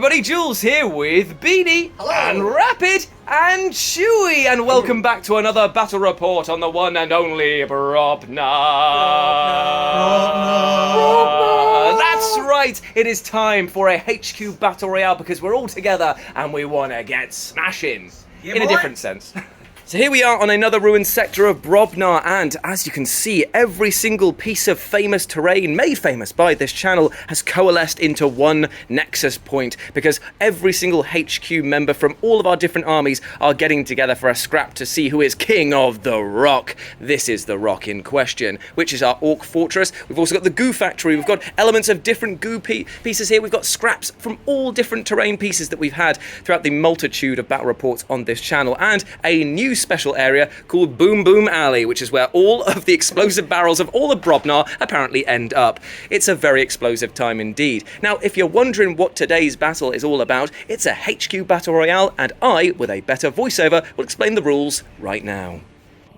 everybody, Jules here with Beanie. Hello. And Rapid and Chewy, and welcome back to another battle report on the one and only Brobna. That's right, it is time for a HQ Battle Royale because we're all together and we want to get smashing. In a different sense. So here we are on another ruined sector of Brobna, and as you can see, every single piece of famous terrain made famous by this channel has coalesced into one nexus point, because every single HQ member from all of our different armies are getting together for a scrap to see who is king of the rock. This is the rock in question, which is our Orc Fortress. We've also got the Goo Factory, we've got elements of different goo pieces here, we've got scraps from all different terrain pieces that we've had throughout the multitude of battle reports on this channel, and a new special area called Boom Boom Alley, which is where all of the explosive barrels of all of Brobna apparently end up. It's a very explosive time indeed. Now, if you're wondering what today's battle is all about, it's a HQ Battle Royale, and I, with a better voiceover, will explain the rules right now.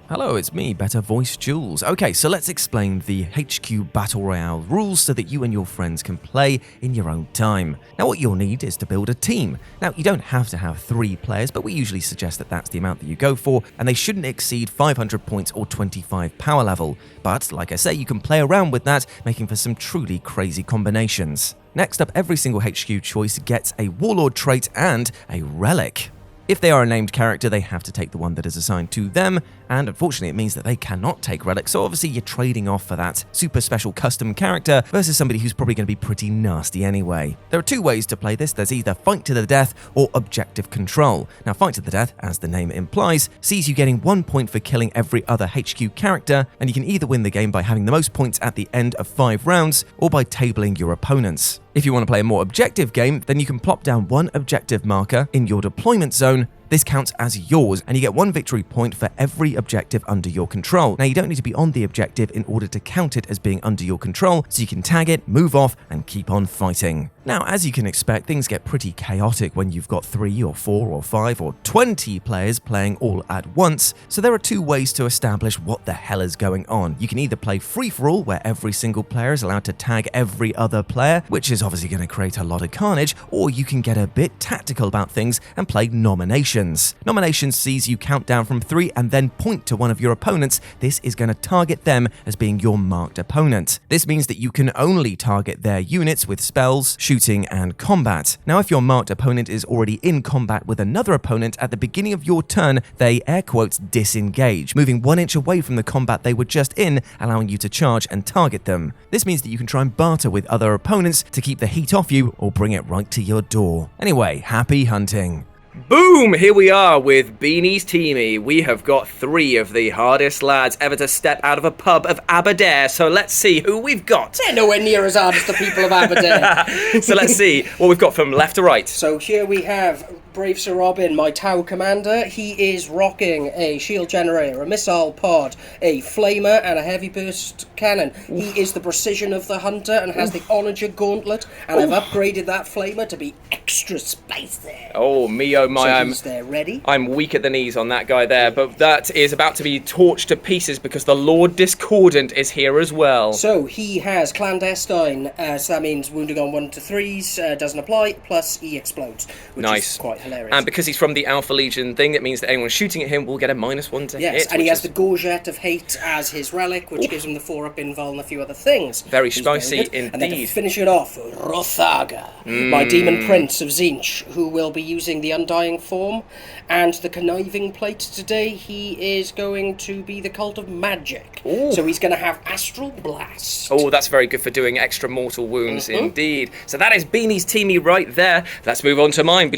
Hello, it's me, Better Voice Jules. Okay, so let's explain the HQ Battle Royale rules so that you and your friends can play in your own time. Now, what you'll need is to build a team. Now, you don't have to have 3 players, but we usually suggest that that's the amount that you go for, and they shouldn't exceed 500 points or 25 power level. But, like I say, you can play around with that, making for some truly crazy combinations. Next up, every single HQ choice gets a Warlord trait and a relic. If they are a named character, they have to take the one that is assigned to them, and unfortunately it means that they cannot take relics, so obviously you're trading off for that super special custom character versus somebody who's probably going to be pretty nasty anyway. There are 2 ways to play this. There's either fight to the death or objective control. Now, fight to the death, as the name implies, sees you getting 1 point for killing every other HQ character, and you can either win the game by having the most points at the end of 5 rounds or by tabling your opponents. If you want to play a more objective game, then you can plop down 1 objective marker in your deployment zone. This counts as yours, and you get 1 victory point for every objective under your control. Now, you don't need to be on the objective in order to count it as being under your control, so you can tag it, move off, and keep on fighting. Now, as you can expect, things get pretty chaotic when you've got 3 or 4 or 5 or 20 players playing all at once, so there are 2 ways to establish what the hell is going on. You can either play free-for-all, where every single player is allowed to tag every other player, which is obviously going to create a lot of carnage, or you can get a bit tactical about things and play nominations. Nominations sees you count down from 3 and then point to one of your opponents. This is going to target them as being your marked opponent. This means that you can only target their units with spells, shooting, and combat. Now, if your marked opponent is already in combat with another opponent at the beginning of your turn, they air quotes disengage, moving 1 inch away from the combat they were just in, allowing you to charge and target them. This means that you can try and barter with other opponents to keep the heat off you or bring it right to your door. Anyway, happy hunting. Boom! Here we are with Beanie's teamie. We have got 3 of the hardest lads ever to step out of a pub of Aberdare, so let's see who we've got. They're nowhere near as hard as the people of Aberdare. So let's see what we've got from left to right. So here we have Brave Sir Robin, my Tau commander. He is rocking a shield generator, a missile pod, a flamer, and a heavy burst cannon. He is the precision of the hunter and has the onager gauntlet, and I've upgraded that flamer to be extra spicy. Oh, me, oh my, So he's there ready. I'm weak at the knees on that guy there, but that is about to be torched to pieces because the Lord Discordant is here as well. So he has clandestine, so that means wounding on 1 to 3s doesn't apply, plus he explodes, which is quite hilarious. And because he's from the Alpha Legion thing, it means that anyone shooting at him will get a -1 to hit. Yes, and he has the Gorget of Hate as his relic, which gives him the 4-up invul and a few other things. Very spicy indeed. And then to indeed. finish it off, Rothaga, my Demon Prince of Zinch, who will be using the Undying Form, and the Conniving Plate today. He is going to be the Cult of Magic. Ooh. So he's going to have Astral Blast. Oh, that's very good for doing extra mortal wounds indeed. So that is Beanie's teamie right there. Let's move on to mine.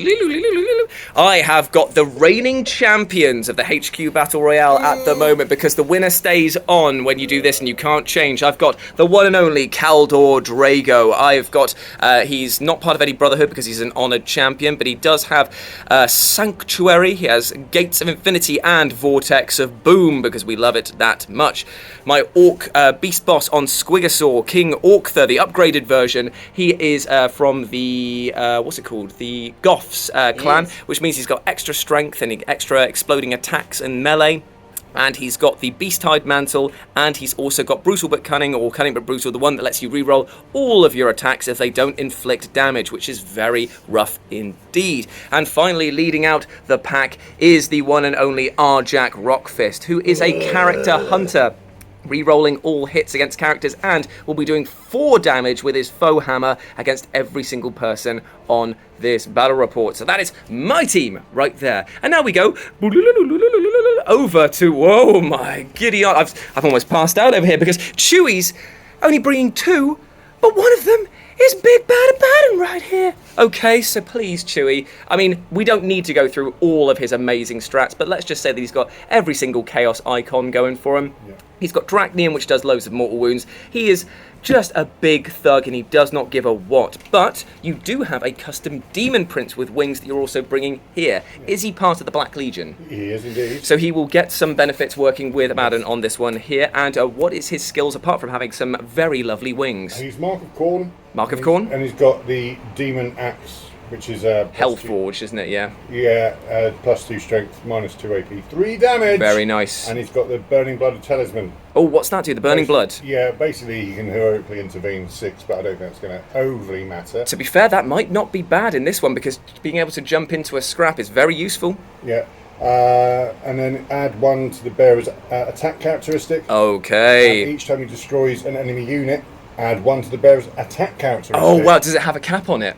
I have got the reigning champions of the HQ Battle Royale at the moment, because the winner stays on when you do this and you can't change. I've got the one and only Kaldor Drago. I've got, he's not part of any Brotherhood because he's an honoured champion, but he does have Sanctuary, he has Gates of Infinity and Vortex of Boom, because we love it that much. My Orc Beast Boss on Squigosaur, King Orctha, the upgraded version. He is from the, what's it called? The Goths clan, which means he's got extra strength and extra exploding attacks and melee. And he's got the Beast-Hide Mantle, and he's also got Brutal but Cunning, or Cunning but Brutal, the one that lets you reroll all of your attacks if they don't inflict damage, which is very rough indeed. And finally, leading out the pack is the one and only Arjak Rockfist, who is a character hunter, re-rolling all hits against characters, and will be doing 4 damage with his foe hammer against every single person on this battle report. So that is my team right there. And now we go over to, oh my giddy, I've almost passed out over here because Chewie's only bringing 2, but one of them is Big Bad and Baden right here. Okay, so please, Chewie. I mean, we don't need to go through all of his amazing strats, but let's just say that he's got every single Chaos icon going for him. Yeah. He's got Dracnium, which does loads of mortal wounds. He is just a big thug, and he does not give a what. But you do have a custom Demon Prince with wings that you're also bringing here. Yeah. Is he part of the Black Legion? He is indeed. So he will get some benefits working with Abaddon on this one here. And what is his skills apart from having some very lovely wings? He's Mark of Khorne. Mark of Khorne? And he's got the Demon Axe, which is Hellforge, isn't it? Yeah. Yeah, +2 strength, -2 AP, 3 damage. Very nice. And he's got the Burning Blood Talisman. Oh, what's that do? The Burning Blood? Yeah, basically he can heroically intervene 6, but I don't think that's going to overly matter. To be fair, that might not be bad in this one, because being able to jump into a scrap is very useful. Yeah. And then add 1 to the bearer's attack characteristic. Okay. And each time he destroys an enemy unit, add 1 to the bearer's attack characteristic. Oh wow, does it have a cap on it?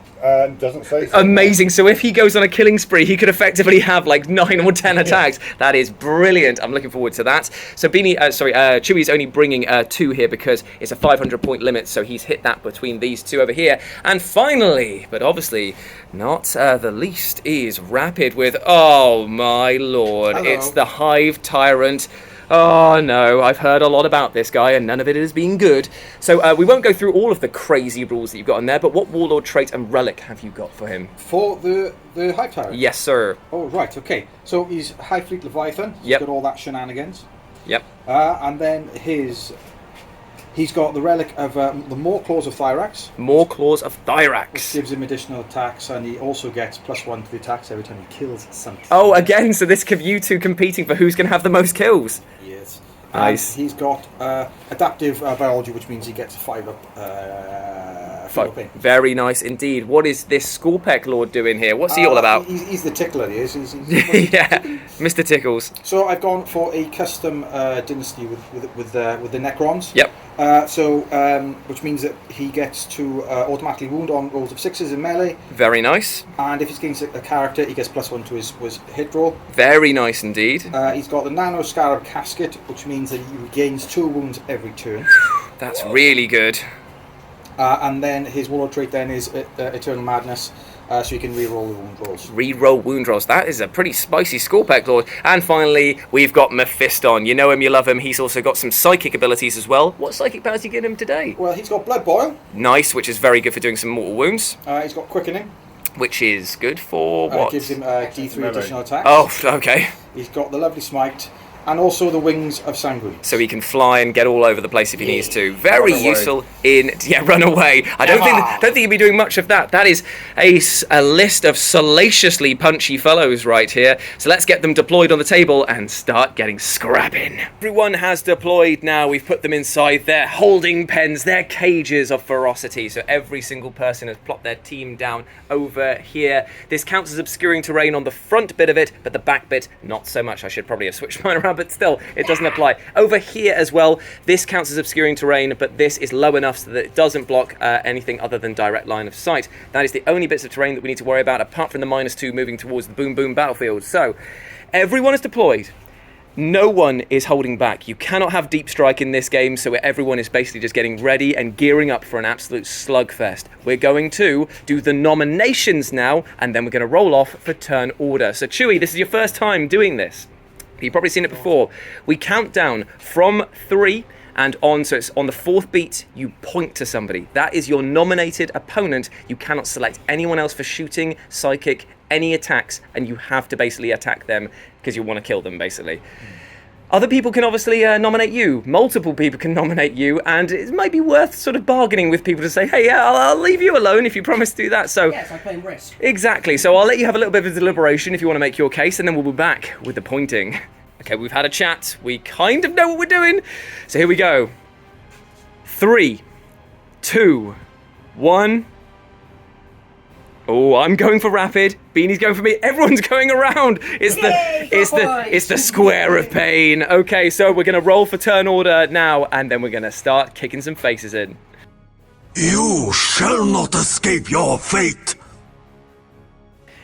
Doesn't say so. Amazing, so if he goes on a killing spree, he could effectively have like 9 or 10 attacks. Yeah. That is brilliant, I'm looking forward to that. So Chewie's only bringing 2 here because it's a 500 point limit, so he's hit that between these 2 over here. And finally, but obviously not the least, is Rapid with, oh my lord, hello. It's the Hive Tyrant. Oh no, I've heard a lot about this guy and none of it has been good. So we won't go through all of the crazy rules that you've got in there, but what Warlord trait and relic have you got for him? For the Hive Tyrant? Yes, sir. Oh, right, okay. So he's High Fleet Leviathan. Yep. He's got all that shenanigans. Yep. And then he's got the relic of the More Claws of Thyrax. More Claws of Thyrax. Which gives him additional attacks, and he also gets +1 to the attacks every time he kills something. Oh, again, so this could you 2 competing for who's going to have the most kills. Yes. Nice. And he's got adaptive biology, which means he gets 5 up. Very nice indeed. What is this Skullpeck Lord doing here? What's he all about? He's the tickler, he is. Yeah, Mr. Tickles. So I've gone for a custom dynasty with the Necrons. Yep. Which means that he gets to automatically wound on rolls of 6s in melee. Very nice. And if he's against a character, he gets +1 to his hit roll. Very nice indeed. He's got the Nano Scarab Casket, which means that he regains 2 wounds every turn. That's really good. And then his Warlord trait then is Eternal Madness, so you can re-roll the wound rolls. Re-roll wound rolls. That is a pretty spicy Skullpeck Lord. And finally, we've got Mephiston. You know him, you love him. He's also got some psychic abilities as well. What psychic powers are you getting him today? Well, he's got Blood Boil. Nice, which is very good for doing some mortal wounds. He's got Quickening. Which is good for what? Gives him D3 additional attacks. Oh, okay. He's got the lovely Smite. And also the Wings of Sanguine. So he can fly and get all over the place if he needs to. Very useful run away. I don't think he'd be doing much of that. That is a list of salaciously punchy fellows right here. So let's get them deployed on the table and start getting scrapping. Everyone has deployed now. We've put them inside their holding pens, their cages of ferocity. So every single person has plopped their team down over here. This counts as obscuring terrain on the front bit of it, but the back bit, not so much. I should probably have switched mine around, but still, it doesn't apply. Over here as well, this counts as obscuring terrain, but this is low enough so that it doesn't block anything other than direct line of sight. That is the only bits of terrain that we need to worry about, apart from the -2 moving towards the boom boom battlefield. So, everyone is deployed. No one is holding back. You cannot have deep strike in this game, so everyone is basically just getting ready and gearing up for an absolute slugfest. We're going to do the nominations now, and then we're going to roll off for turn order. So Chewie, this is your first time doing this. You've probably seen it before. We count down from 3 and on, so it's on the 4th beat, you point to somebody. That is your nominated opponent. You cannot select anyone else for shooting, psychic, any attacks, and you have to basically attack them because you want to kill them, basically. Other people can obviously nominate you. Multiple people can nominate you, and it might be worth sort of bargaining with people to say, hey, yeah, I'll leave you alone if you promise to do that. So yes, I'm playing risk. Exactly. So I'll let you have a little bit of a deliberation if you want to make your case, and then we'll be back with the pointing. Okay, we've had a chat. We kind of know what we're doing. So here we go. 3, 2, 1. Oh, I'm going for rapid. Beanie's going for me. Everyone's going around. It's the square of pain. Okay, so we're gonna roll for turn order now, and then we're gonna start kicking some faces in. You shall not escape your fate.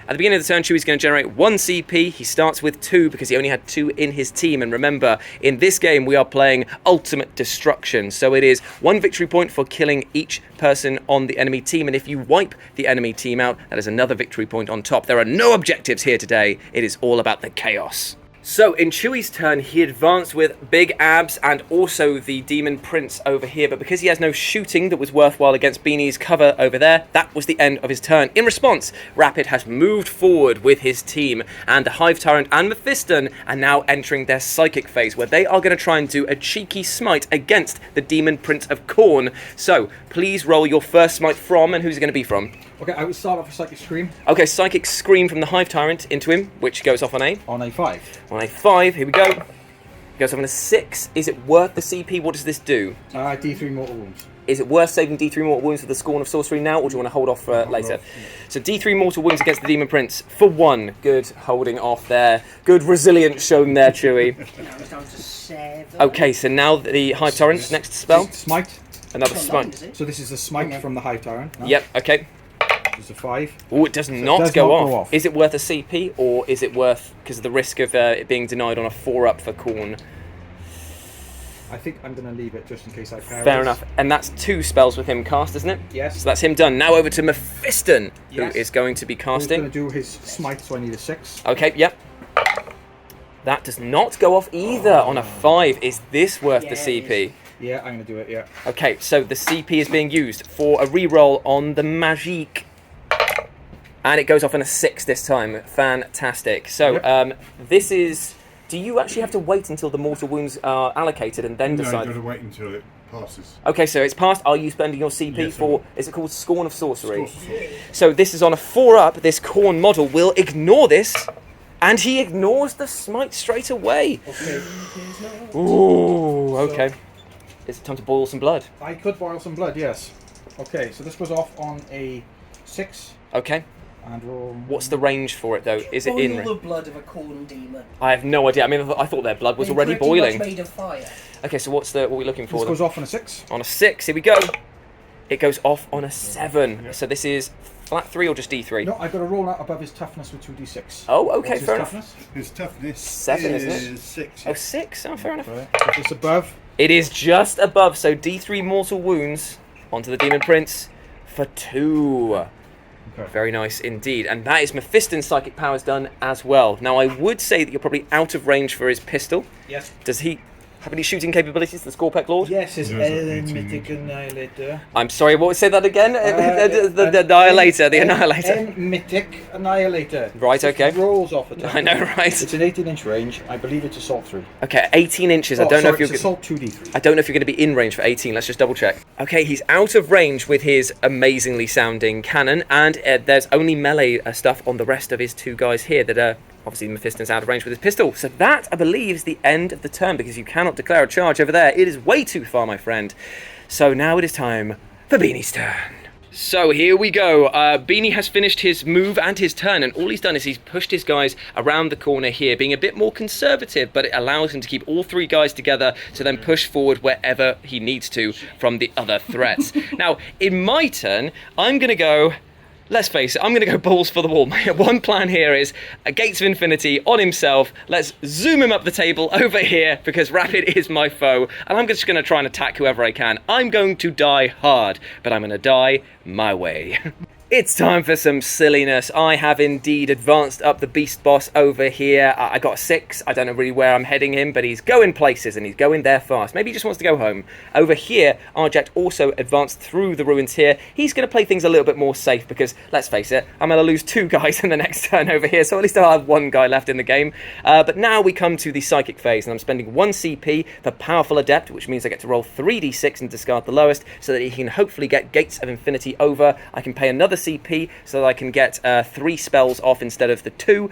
At the beginning of the turn, Chewie's going to generate 1 CP. He starts with 2 because he only had 2 in his team. And remember, in this game, we are playing Ultimate Destruction. So it is 1 victory point for killing each person on the enemy team. And if you wipe the enemy team out, that is another victory point on top. There are no objectives here today. It is all about the chaos. So in Chewie's turn, he advanced with Big Abs and also the Demon Prince over here, but because he has no shooting that was worthwhile against Beanie's cover over there, that was the end of his turn. In response, Rapid has moved forward with his team, and the Hive Tyrant and Mephiston are now entering their psychic phase, where they are going to try and do a cheeky smite against the Demon Prince of Khorne. So please roll your first smite from, and who's it going to be from? Okay, I would start off with Psychic Scream. Okay, Psychic Scream from the Hive Tyrant into him, which goes off on a? On a 5. On a 5, here we go. Goes off on a 6. Is it worth the CP? What does this do? D3 Mortal Wounds. Is it worth saving D3 Mortal Wounds for the Scorn of Sorcery now, or do you want to hold off for later? So D3 Mortal Wounds against the Demon Prince for 1. Good holding off there. Good resilience shown there, Chewie. Now it's down to 7. Okay, so now the Hive Tyrant's next spell. Smite. Another Is smite. it? So this is the Smite from the Hive Tyrant. No? Yep, okay. It's a 5. Oh, it does not does go not off. go off. Is it worth a CP, or is it worth, because of the risk of it being denied on a 4-up for Khorne? I think I'm going to leave it just in case I paralyze. Fair enough. And that's 2 spells with him cast, isn't it? Yes. So that's him done. Now over to Mephiston, Yes. who is going to be He's going casting. to do his Smite, so I need a 6. Okay, yep. That does not go off either on a 5. Is this worth Yeah, the CP? Yeah, I'm going to do it, yeah. Okay, so the CP is being used for a reroll on the Magique. And it goes off on a 6 this time. Fantastic. So, Yep. this is... Do you actually have to wait until the mortal wounds are allocated and then No, decide? you've got to wait until it passes. Okay, so it's passed. Are you spending your CP Yes, I for... will. Is it called Scorn of Sorcery? Sorcery. So this is on a 4-up. This Khorne model will ignore this. And he ignores the smite straight away. Okay. Ooh, okay. Is it time to boil some blood? I could boil some blood, yes. Okay, so this goes off on a 6. Okay. And roll... What's the range for it, though? Is it Boil in... the blood of a Khorne demon. I have no idea. I mean, I thought their blood was They're already pretty boiling. much made of fire. Okay, so what are we looking for? This then? goes off on a 6. On a 6, here we go. It goes off on a 7. So this is flat 3 or just D3? No, I've got to roll that above his toughness with 2d6. Oh, okay, What's his fair enough. toughness? His toughness 7, isn't it? is 6. Oh, 6? Oh, fair enough. Right. If it's above, It is just above, so D3 mortal wounds onto the Demon Prince for 2. Okay. Very nice indeed. And that is Mephiston's psychic powers done as well. Now, I would say that you're probably out of range for his pistol. Yes. Does he have any shooting capabilities, the Scorpec Lord? Yes, his There's a PT. Mythic Annihilator. I'm sorry, what say that again? The Annihilator, the Annihilator. Mythic Annihilator. Right, okay. It rolls off the top. I know, right? It's an 18-inch range. I believe it's assault 3. Okay, 18 inches. I Oh, don't know sorry, if you're... it's assault 2d3. I don't know if you're going to be in range for 18. Let's just double check. Okay, he's out of range with his amazingly sounding cannon, and there's only melee stuff on the rest of his 2 guys here that are... Obviously, Mephiston's out of range with his pistol. So that, I believe, is the end of the turn, because you cannot declare a charge over there. It is way too far, my friend. So now it is time for Beanie's turn. So here we go. Beanie has finished his move and his turn, and all he's done is he's pushed his guys around the corner here, being a bit more conservative, but it allows him to keep all 3 guys together to then push forward wherever he needs to from the other threats. Now, in my turn, I'm going to go... Let's face it, I'm going to go balls for the wall. My one plan here is Gates of Infinity on himself. Let's zoom him up the table over here, because Rapid is my foe. And I'm just going to try and attack whoever I can. I'm going to die hard, but I'm going to die my way. It's time for some silliness. I have indeed advanced up the beast boss over here. I got a 6. I don't know really where I'm heading him, but he's going places and he's going there fast. Maybe he just wants to go home. Over here, Arject also advanced through the ruins here. He's going to play things a little bit more safe because, let's face it, I'm going to lose 2 guys in the next turn over here, so at least I'll have 1 guy left in the game. But now we come to the psychic phase, and I'm spending 1 CP for Powerful Adept, which means I get to roll 3d6 and discard the lowest, so that he can hopefully get Gates of Infinity over. I can pay another CP so that I can get 3 spells off instead of the 2.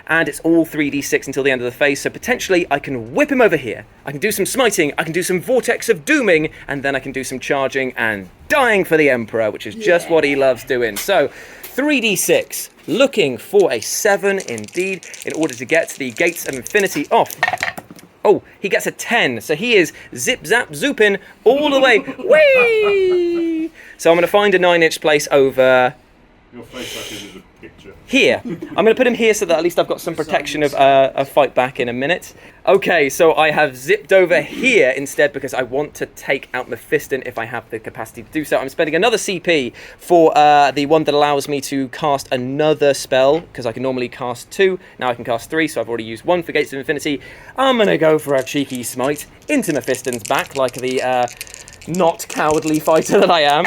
and it's all 3d6 until the end of the phase, so potentially I can whip him over here. I can do some smiting, I can do some Vortex of Dooming, and then I can do some charging and dying for the Emperor, which is just what he loves doing. So, 3d6, looking for a 7 indeed, in order to get the Gates of Infinity off. Oh, he gets a 10, so he is zip zap zooping all the way. Whee! So I'm going to find a 9-inch place over Your face actually is a picture. here. I'm going to put him here so that at least I've got some protection of a fight back in a minute. Okay, so I have zipped over here instead because I want to take out Mephiston if I have the capacity to do so. I'm spending another CP for the one that allows me to cast another spell, because I can normally cast 2. Now I can cast 3, so I've already used 1 for Gates of Infinity. I'm going to go for a cheeky smite into Mephiston's back like the not cowardly fighter that I am.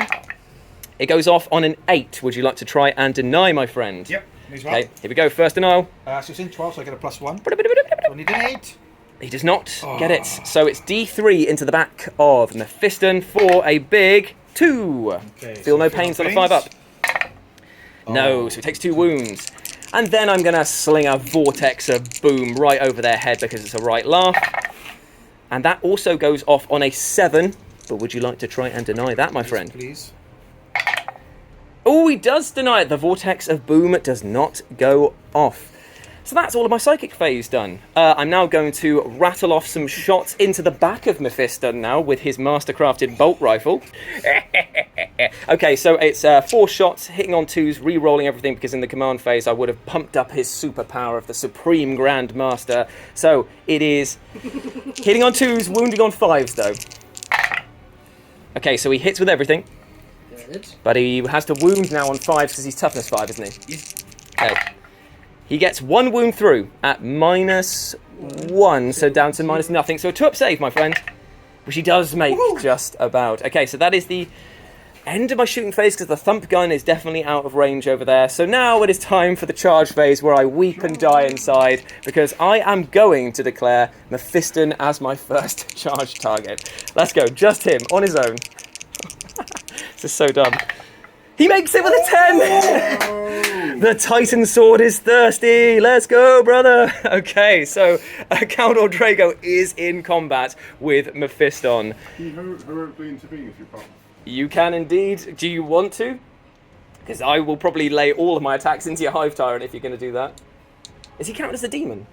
It goes off on an 8. Would you like to try and deny, my friend? Yep, me as well. Okay, here we go. First denial. So it's in 12, so I get a +1. So I need an 8. He does not get it. So it's D3 into the back of Mephiston for a big 2. Okay, Feel so no feel pains no on a 5 up. pains. No, so he takes 2 wounds. And then I'm going to sling a Vortex of Boom right over their head because it's a right laugh. And that also goes off on a 7. But would you like to try and deny that, my friend? Please. Oh, he does deny it. The Vortex of Boom does not go off. So that's all of my psychic phase done. I'm now going to rattle off some shots into the back of Mephiston now with his mastercrafted bolt rifle. Okay, so it's 4 shots, hitting on 2s, re-rolling everything, because in the command phase I would have pumped up his superpower of the Supreme Grand Master. So it is hitting on 2s, wounding on 5s though. Okay, so he hits with everything. Good. But he has to wound now on 5s because he's toughness 5, isn't he? Okay. He gets 1 wound through at -1, so down to -0. So a 2-up save, my friend. Which he does make just about. Okay, so that is the end of my shooting phase because the thump gun is definitely out of range over there. So now it is time for the charge phase where I weep and die inside because I am going to declare Mephiston as my first charge target. Let's go, just him, on his own. This is so dumb. He makes it with a 10! The Titan Sword is thirsty! Let's go, brother! Okay, so Caldor Drago is in combat with Mephiston. Can you heroically intervene if you're part? You can indeed. Do you want to? Because I will probably lay all of my attacks into your Hive Tyrant if you're going to do that. Is he counted as a demon?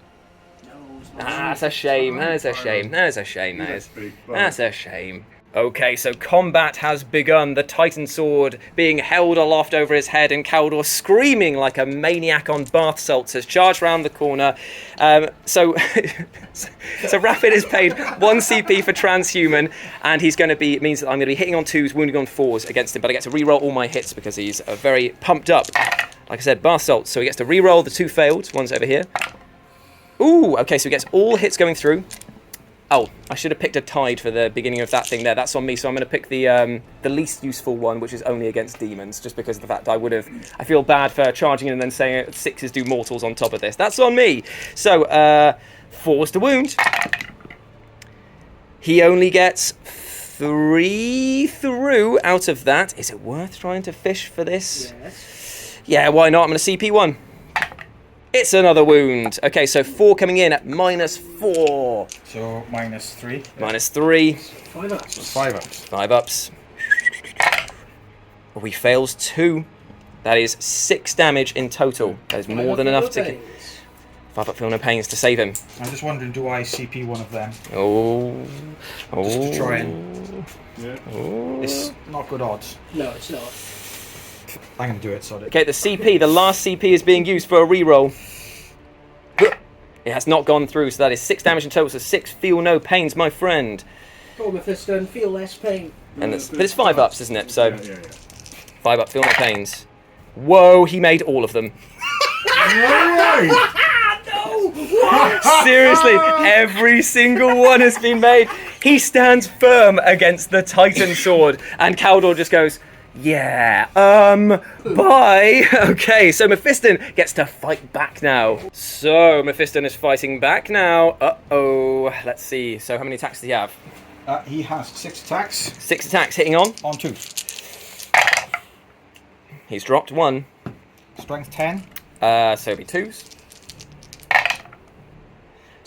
No, Ah, that's a shame. That's a shame. That's a shame, that is. Big That's a shame. Okay, so combat has begun. The Titan Sword being held aloft over his head and Caldor screaming like a maniac on bath salts has charged round the corner. So Rapid is paid 1 CP for transhuman, and he's going to be, it means that I'm going to be hitting on 2s, wounding on 4s against him, but I get to reroll all my hits because he's very pumped up. Like I said, bath salts, so he gets to reroll the 2 failed. One's over here. Ooh, okay, so he gets all hits going through. Oh, I should have picked a tide for the beginning of that thing there. That's on me, so I'm going to pick the least useful one, which is only against demons, just because of the fact I feel bad for charging in and then saying 6s do mortals on top of this. That's on me. So, 4s to wound. He only gets 3 through out of that. Is it worth trying to fish for this? Yes. Yeah, why not? I'm going to CP 1. It's another wound. Okay, so 4 coming in at -4. So -3. -3. 5 ups. 5 ups. 5 ups. Oh, he fails 2. That is 6 damage in total. That is more than enough to get 5 up, feel no pains to save him. I'm just wondering, do I CP one of them? Oh. Just to try and... Yeah. It's not good odds. No, it's not. I'm going to do it, sorry. Okay, the CP, the last CP is being used for a reroll. It has not gone through, so that is 6 damage in total, so 6 feel no pains, my friend. Go on, Mephiston, feel less pain. And but it's 5 ups, isn't it? So Yeah. 5 up, feel no pains. Whoa, he made all of them. Seriously, every single one has been made. He stands firm against the Titan Sword, and Caldor just goes, yeah, bye. Okay, so Mephiston gets to fight back now. So, Mephiston is fighting back now. Uh-oh. Let's see. So, how many attacks does he have? He has 6 attacks 6 attacks hitting on. on 2. He's dropped 1. Strength 10. So it'll be 2s.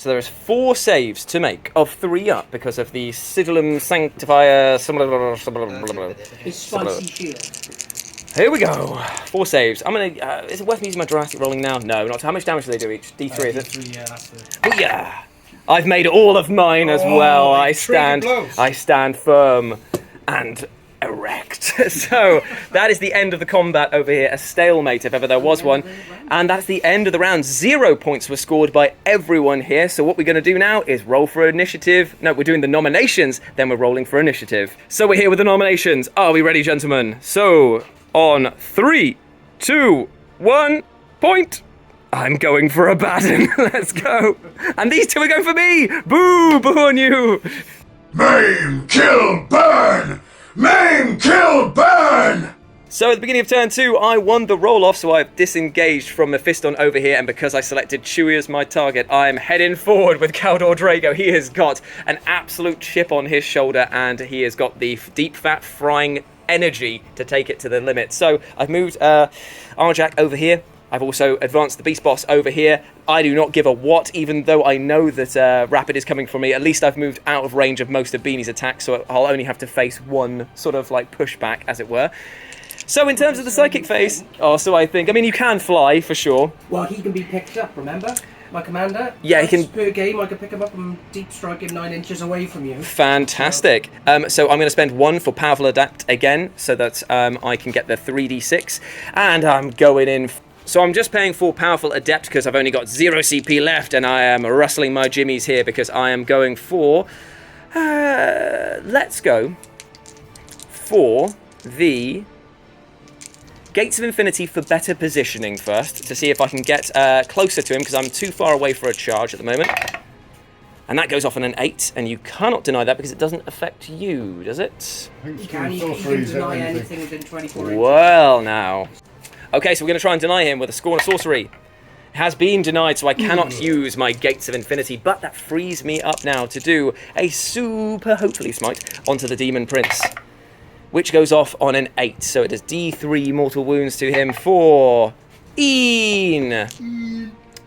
So there's 4 saves to make of 3 up because of the Sidulum Sanctifier. His spicy shield. Here we go. 4 saves. I'm gonna. Is it worth me using my drastic rolling now? No, not. How much damage do they do each? D3 is it? D3, yeah, that's the... Oh yeah. I've made all of mine as well. I stand firm and erect. So that is the end of the combat over here. A stalemate if ever there was one. And that's the end of the round. 0 points were scored by everyone here. So what we're going to do now is roll for initiative. No, we're doing the nominations, then we're rolling for initiative. So we're here with the nominations. Are we ready, gentlemen? So on 3, 2, 1, point. I'm going for a baton. Let's go. And these 2 are going for me. Boo! Boo on you. Maim, kill, burn! Maim, kill, burn! So at the beginning of turn 2, I won the roll-off, so I've disengaged from Mephiston over here, and because I selected Chewie as my target, I'm heading forward with Caldor Drago. He has got an absolute chip on his shoulder, and he has got the deep fat frying energy to take it to the limit. So I've moved Arjak over here. I've also advanced the Beast Boss over here. I do not give a what, even though I know that Rapid is coming for me. At least I've moved out of range of most of Beanie's attacks, so I'll only have to face one sort of like pushback, as it were. So in terms of the Psychic phase, so I think, I mean, you can fly, for sure. Well, he can be picked up, remember? My commander? Yeah, he can... Per game, I can pick him up and deep strike him 9 inches away from you. Fantastic. So I'm going to spend 1 for Powerful Adapt again, so that I can get the 3d6. And I'm going in... So I'm just paying for Powerful Adept because I've only got 0 CP left, and I am rustling my jimmies here because I am going for... let's go for the Gates of Infinity for better positioning first, to see if I can get closer to him, because I'm too far away for a charge at the moment. And that goes off on an 8, and you cannot deny that because it doesn't affect you, does it? You can deny anything within 24 inches. Well, now... Okay, so we're going to try and deny him with a Scorn of Sorcery. It has been denied, so I cannot use my Gates of Infinity, but that frees me up now to do a super, hopefully, smite onto the Demon Prince, which goes off on an 8. So it does D3 mortal wounds to him for...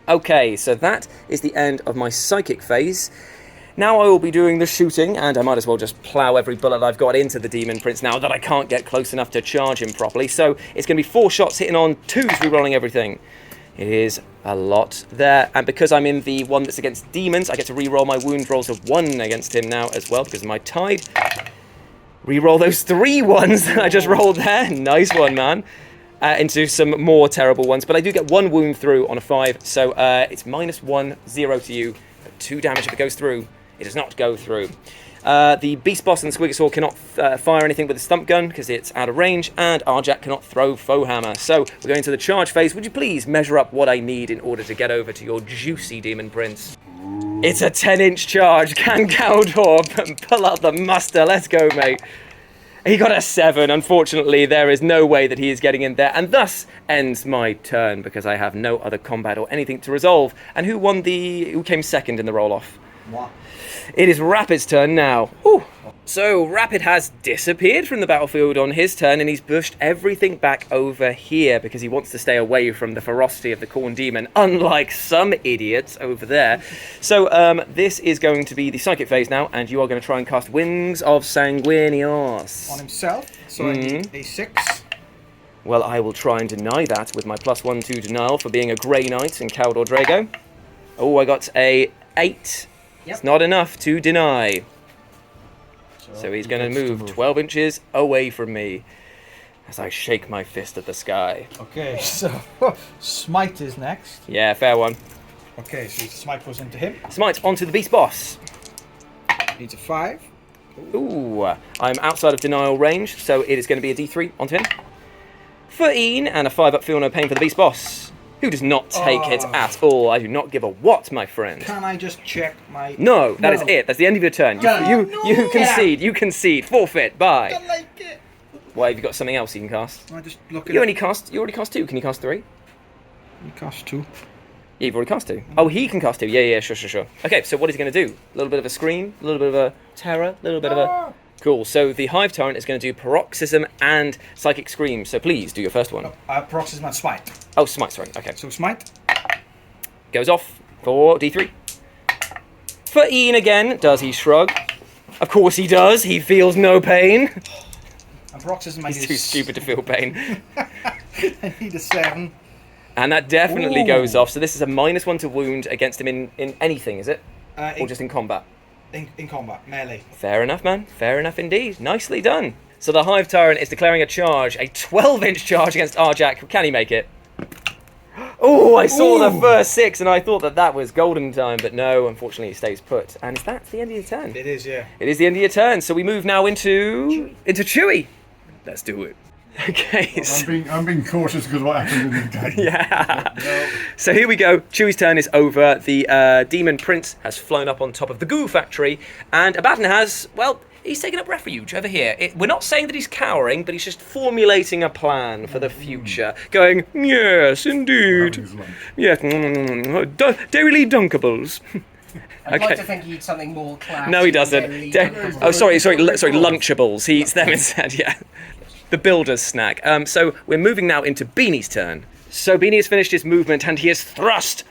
Okay, so that is the end of my Psychic phase. Now I will be doing the shooting, and I might as well just plough every bullet I've got into the Demon Prince now that I can't get close enough to charge him properly. So it's going to be 4 shots hitting on 2s, rerolling everything. It is a lot there, and because I'm in the one that's against demons, I get to reroll my wound rolls of 1 against him now as well, because of my tide. Reroll those 3 ones that I just rolled there. Nice one, man. Into some more terrible ones, but I do get 1 wound through on a 5, so it's -1, 0 to you, but 2 damage if it goes through. It does not go through. The Beast Boss and Squigasaur cannot fire anything with the Stump Gun because it's out of range, and Arjak cannot throw Foe Hammer. So we're going to the charge phase. Would you please measure up what I need in order to get over to your juicy Demon Prince? It's a 10-inch charge. Can Caldor pull out the muster? Let's go, mate. He got a 7. Unfortunately, there is no way that he is getting in there, and thus ends my turn because I have no other combat or anything to resolve. And who came second in the roll-off? What? It is Rapid's turn now. Whew. So Rapid has disappeared from the battlefield on his turn, and he's pushed everything back over here because he wants to stay away from the ferocity of the Corn Demon, unlike some idiots over there. So this is going to be the Psychic phase now, and you are going to try and cast Wings of Sanguinius. On himself, so I need a 6. Well, I will try and deny that with my +1 to denial for being a Grey Knight and Caldor Drago. Oh, I got a 8. Yep. It's not enough to deny. So he's going to move 12 inches away from me as I shake my fist at the sky. Okay, so Smite is next. Yeah, fair one. Okay, so Smite goes into him. Smite onto the Beast Boss. Needs a 5. Ooh, I'm outside of denial range, so it is going to be a D3 onto him. 13 and a 5 up, feel no pain for the Beast Boss, who does not take it at all. I do not give a what, my friend. Can I just check my... No, that is it. That's the end of your turn. You concede. You concede. Forfeit. Bye. I don't like it. Why, have you got something else you can cast? I just look at You it. already cast 2. Can you cast 3? You cast 2. Yeah, you've already cast 2. Oh, he can cast 2. Yeah, sure. Okay, so what is he going to do? A little bit of a scream, a little bit of a terror, a little bit of a... Cool, so the Hive Tyrant is going to do Paroxysm and Psychic Scream, so please do your first one. Paroxysm and Smite. Oh, Smite, sorry. Okay. So Smite. Goes off for D3. For Ian again, does he shrug? Of course he does. He feels no pain. And paroxysm He's too stupid to feel pain. I need a 7. And that definitely Ooh. goes off. So this is a -1 to wound against him in anything, is it? Or just in combat? In combat, melee. Fair enough, man. Fair enough indeed. Nicely done. So the Hive Tyrant is declaring a charge, a 12-inch charge against Arjak. Can he make it? Oh, I saw the first 6 and I thought that was golden time, but no, unfortunately he stays put. And is that the end of your turn? It is, yeah. It is the end of your turn, so we move now into Chewie. Let's do it. Okay. I'm being cautious because of what happened in the game. Yeah. So here we go. Chewie's turn is over. The Demon Prince has flown up on top of the Goo Factory, and Abaddon has, well, he's taken up refuge over here. We're not saying that he's cowering, but he's just formulating a plan for the future. Going, yes, indeed. Having his lunch. Yes, Dairy Dunkables. I'd like to think he eats something more classy. No, he doesn't. Very Sorry, Lunchables. He eats them instead, yeah. The builder's snack. So we're moving now into Beanie's turn. So Beanie has finished his movement and he has thrust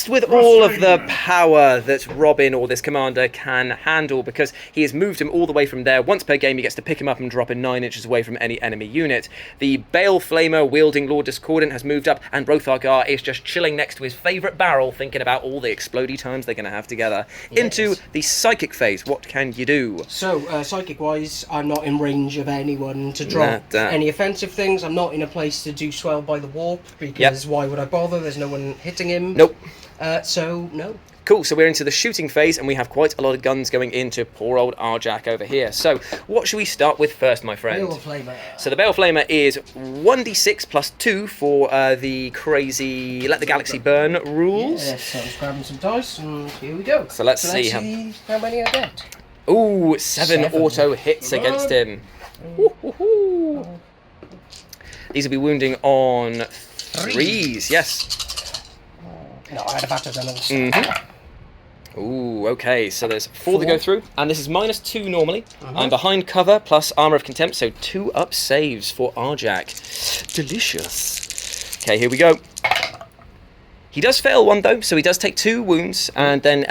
with all of the power that Robin or this commander can handle, because he has moved him all the way from there. Once per game he gets to pick him up and drop him 9 inches away from any enemy unit. The Bale Flamer wielding Lord Discordant has moved up, and Rothargar is just chilling next to his favourite barrel, thinking about all the explodey times they're going to have together. Yes. Into the Psychic phase. What can you do? So, psychic-wise, I'm not in range of anyone to drop any offensive things. I'm not in a place to do Swell by the Warp, because why would I bother? There's no one hitting him. Nope. So, no. Cool, so we're into the shooting phase, and we have quite a lot of guns going into poor old Arjak over here. So, what should we start with first, my friend? Bale Flamer. So the Bale Flamer is 1d6 plus 2 for the crazy Let the Galaxy Burn rules. Yes, so I'm just grabbing some dice, and here we go. So let's see how many I get. Ooh, 7 auto hits Come against on. him. Woo-hoo-hoo. These will be wounding on 3s, yes. No, I had a better than that. Ooh, okay, so there's 4 that go through, and this is -2 normally. I'm behind cover, plus Armour of Contempt, so 2 up saves for Arjak. Delicious. Okay, here we go. He does fail 1 though, so he does take 2 wounds, and then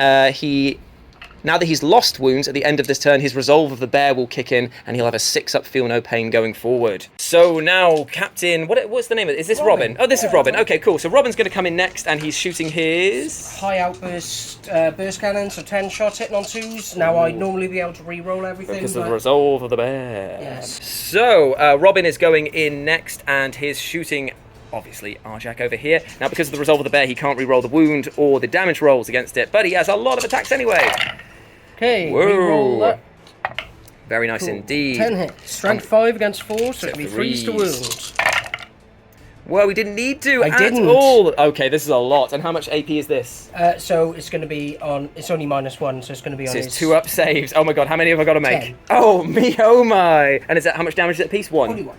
now that he's lost wounds at the end of this turn, his Resolve of the Bear will kick in, and he'll have a 6 up Feel No Pain going forward. So now, Captain, what's the name of it? Is this Robin? Oh, this is Robin. Okay, cool. So Robin's going to come in next, and he's shooting his... High outburst burst cannon, so 10 shots hitting on 2s. Now I'd normally be able to re-roll everything. Because of but... the Resolve of the Bear. Yes. So, Robin is going in next, and he's shooting... Obviously, Arjak over here. Now, because of the Resolve of the Bear, he can't re-roll the wound or the damage rolls against it, but he has a lot of attacks anyway. Okay, Whoa. re-roll that. Very nice Cool. indeed. 10 hits. Strength 5 against 4, so it'll be 3s to 3s. wound. Well, we didn't need to I at didn't. all. Okay, this is a lot. And how much AP is this? So it's going to be on... It's only -1, so it's going to be on So his... it's 2 up saves. Oh my god, how many have I got to make? 10. Oh me, oh my. And is that how much damage is it a piece? 1. Only 1.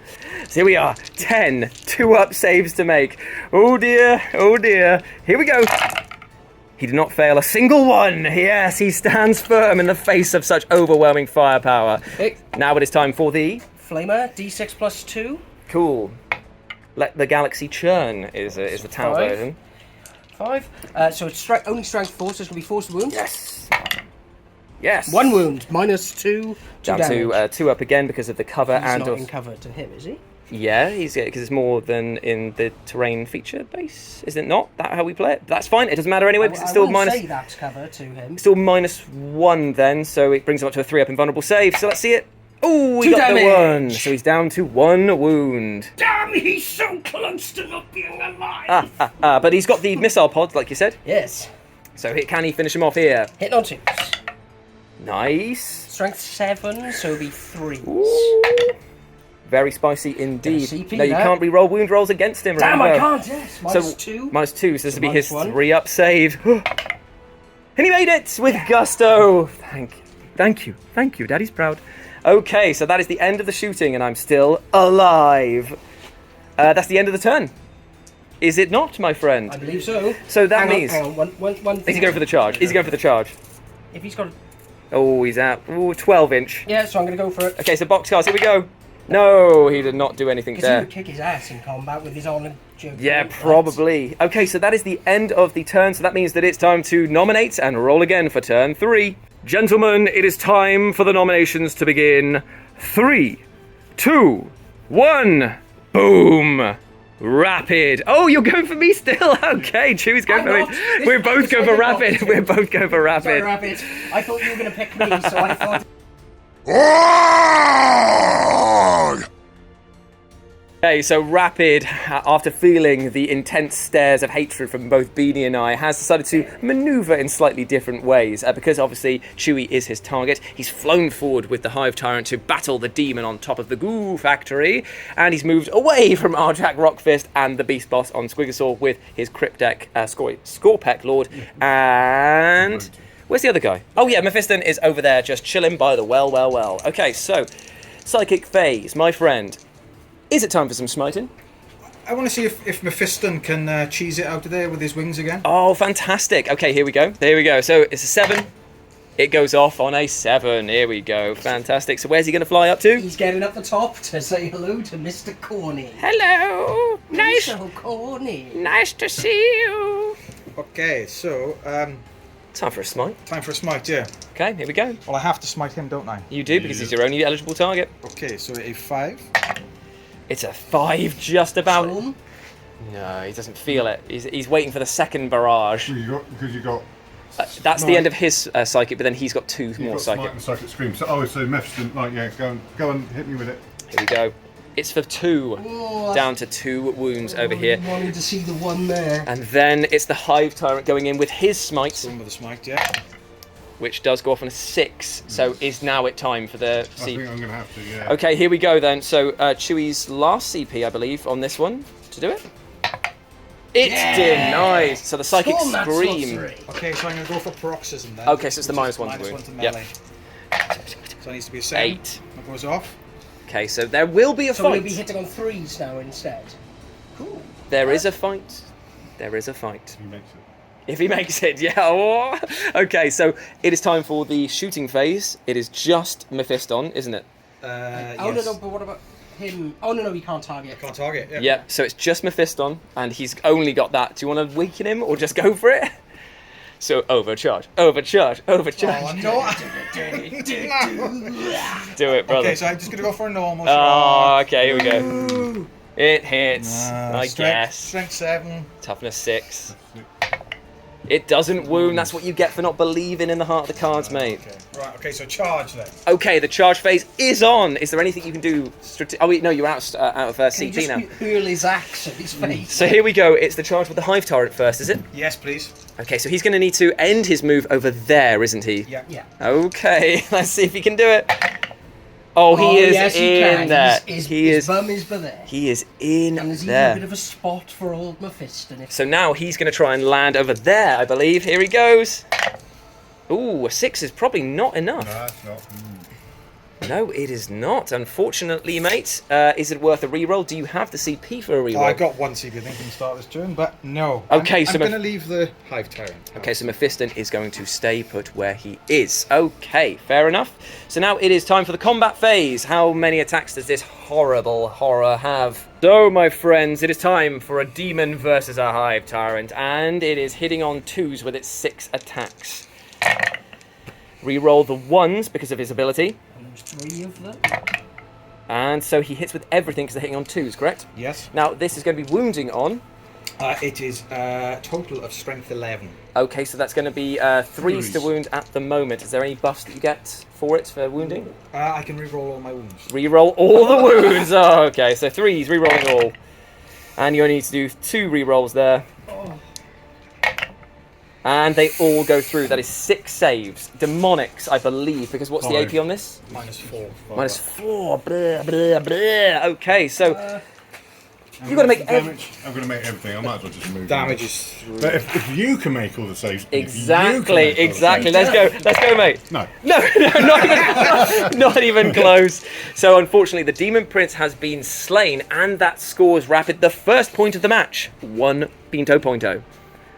So here we are. 10. 2 up saves to make. Oh dear, oh dear. Here we go. He did not fail a single one. Yes, he stands firm in the face of such overwhelming firepower. Hey. Now it is time for the... Flamer, D6 plus 2. Cool. Let the Galaxy Churn is the town 5. version. 5. So it's only strength 4, so it's going to be 4 to wound. Yes. Yes. 1 wound, -2. Down damage. to 2 up again because of the cover He's and not of... in cover to him, is he? Yeah, he's because it's more than in the terrain feature base. Is it not? That how we play it? That's fine. It doesn't matter anyway because it's still I will minus... say that's cover to him. Still -1 then, so it brings him up to a 3 up invulnerable save. So let's see it. Oh, we 2 got the damage. 1. So he's down to 1 wound. Damn, he's so close to not being alive. But he's got the missile pods, like you said. Yes. So can he finish him off here? Hitting on 2s. Nice. Strength 7, so it'll be 3s. Ooh. Very spicy indeed. CP No, you that. can't re-roll wound rolls against him. Damn, I remember. can't, yes. So -2. -2, so this will be his -1. 3 up save. And he made it with gusto. Thank you. Daddy's proud. Okay, so that is the end of the shooting, and I'm still alive. That's the end of the turn. Is it not, my friend? I believe so. So that means... Hang on. One Is thing. he going for the charge? Is he going for the charge? If he's got... Oh, he's out. Ooh, 12 inch. Yeah, so I'm going to go for it. Okay, so boxcars, here we go. No, he did not do anything Because he there. would kick his ass in combat with his own joke. Yeah, probably. Okay, so that is the end of the turn, so that means that it's time to nominate and roll again for turn 3. Gentlemen, it is time for the nominations to begin. 3, 2, 1, boom! Rapid. Oh, you're going for me still? Okay, Chewie's going for me. We're both going for rapid. We're both going for Sorry, rapid. Rabbit. I thought you were going to pick me, so I thought... Okay, so Rapid, after feeling the intense stares of hatred from both Beanie and I, has decided to manoeuvre in slightly different ways. Because obviously Chewie is his target, he's flown forward with the Hive Tyrant to battle the demon on top of the Goo Factory, and he's moved away from Arjak Rockfist and the Beast Boss on Squigosaur with his Cryptek Scorpek Lord, and... Where's the other guy? Oh yeah, Mephiston is over there just chilling by the well. Okay, so, Psychic Phase, my friend. Is it time for some smiting? I want to see if Mephiston can cheese it out of there with his wings again. Oh, fantastic. Okay, here we go. There we go. So it's a 7. It goes off on a 7. Here we go. Fantastic. So where's he going to fly up to? He's getting up the top to say hello to Mr. Corny. Hello. Nice. So corny. Nice to see you. Okay, so Time for a smite. time for a smite, yeah. Okay, here we go. Well, I have to smite him, don't I? You do, because he's your only eligible target. Okay, so a 5. It's a 5 just about. Sean? No, he doesn't feel it. He's waiting for the second barrage. Because you got. That's the end of his psychic, but then he's got 2 You've more got Smite psychic. and Psychic Scream. So Mephiston, like, yeah, go and hit me with it. Here we go. It's for 2. Oh, Down to 2 wounds over here. I wanted to see the one there. And then it's the Hive Tyrant going in with his smite, One with the smite, yeah. which does go off on a 6. So is now it time for the I think CP? I'm going to have to, yeah. Okay, here we go then. So Chewie's last CP, I believe, on this one to do it. It's denied. So the Psychic Storm that Scream. +3. Okay, so I'm going to go for paroxysm then. Okay, so it's the which is -1 to wound. -1 to Yep. melee. So it needs to be a 7. 8. That goes off. Okay, so there will be a So we'll fight. be hitting on 3s now instead. Cool. There is a fight. There is a fight. He makes it. If he makes it, yeah. Oh. Okay, so it is time for the shooting phase. It is just Mephiston, isn't it? Oh Yes. no, but what about him? Oh no, he can't target. Can't target, yeah. Yep, so it's just Mephiston, and he's only got that. Do you want to weaken him, or just go for it? So, overcharge. Oh, no! Do it, brother. Okay, so I'm just going to go for a normal Oh, shot. okay, here we go. It hits, I guess. Strength 7. Toughness 6. It doesn't wound, that's what you get for not believing in the heart of the cards, mate. Okay. Right, okay, so charge then. Okay, the charge phase is on. Is there anything you can do? Oh wait, no, you're out of Can he CP just now. hurl his axe at his face? So here we go. It's the charge with the Hive Tyrant first, is it? Yes, please. Okay, so he's going to need to end his move over there, isn't he? Yeah. Yeah. Okay, let's see if he can do it. Oh, he is yes, he in can. there. His He his is. bum is by there. He is in And there's even a bit there. of a spot for old Mephiston. If So now he's going to try and land over there, I believe. Here he goes. Ooh, a 6 is probably not enough. No, that's not. No, it is not. Unfortunately, mate. Is it worth a reroll? Do you have the CP for a reroll? Oh, I got 1 CP, I think, from the start of this turn, but no. Okay, I'm so going to leave the Hive Tyrant. Okay, so Mephiston is going to stay put where he is. Okay, fair enough. So now it is time for the combat phase. How many attacks does this horrible horror have? So, my friends, it is time for a demon versus a Hive Tyrant, and it is hitting on 2s with its 6 attacks. Reroll the 1s because of his ability. and there's 3 of them. And so he hits with everything because they're hitting on 2s, correct? Yes. Now, this is going to be wounding on. It is a total of strength 11. Okay, so that's going to be 3s to Threes. wound at the moment. Is there any buffs that you get for it, for wounding? I can reroll all my wounds. Reroll all the wounds. Oh, okay, so 3s, rerolling all. And you only need to do 2 rerolls there. And they all go through. That is 6 saves. Demonics, I believe, because what's the 5. AP on this? -4. -4. Blah, blah, blah. Okay, so you've got to make damage. I'm going to make everything. I might as well just move. Damage is 3. But if you can make all the saves. exactly. Let's go, mate. No. No, not even close. So unfortunately, the Demon Prince has been slain, and that scores Rapid the first point of the match. 1 Pinto Pointo.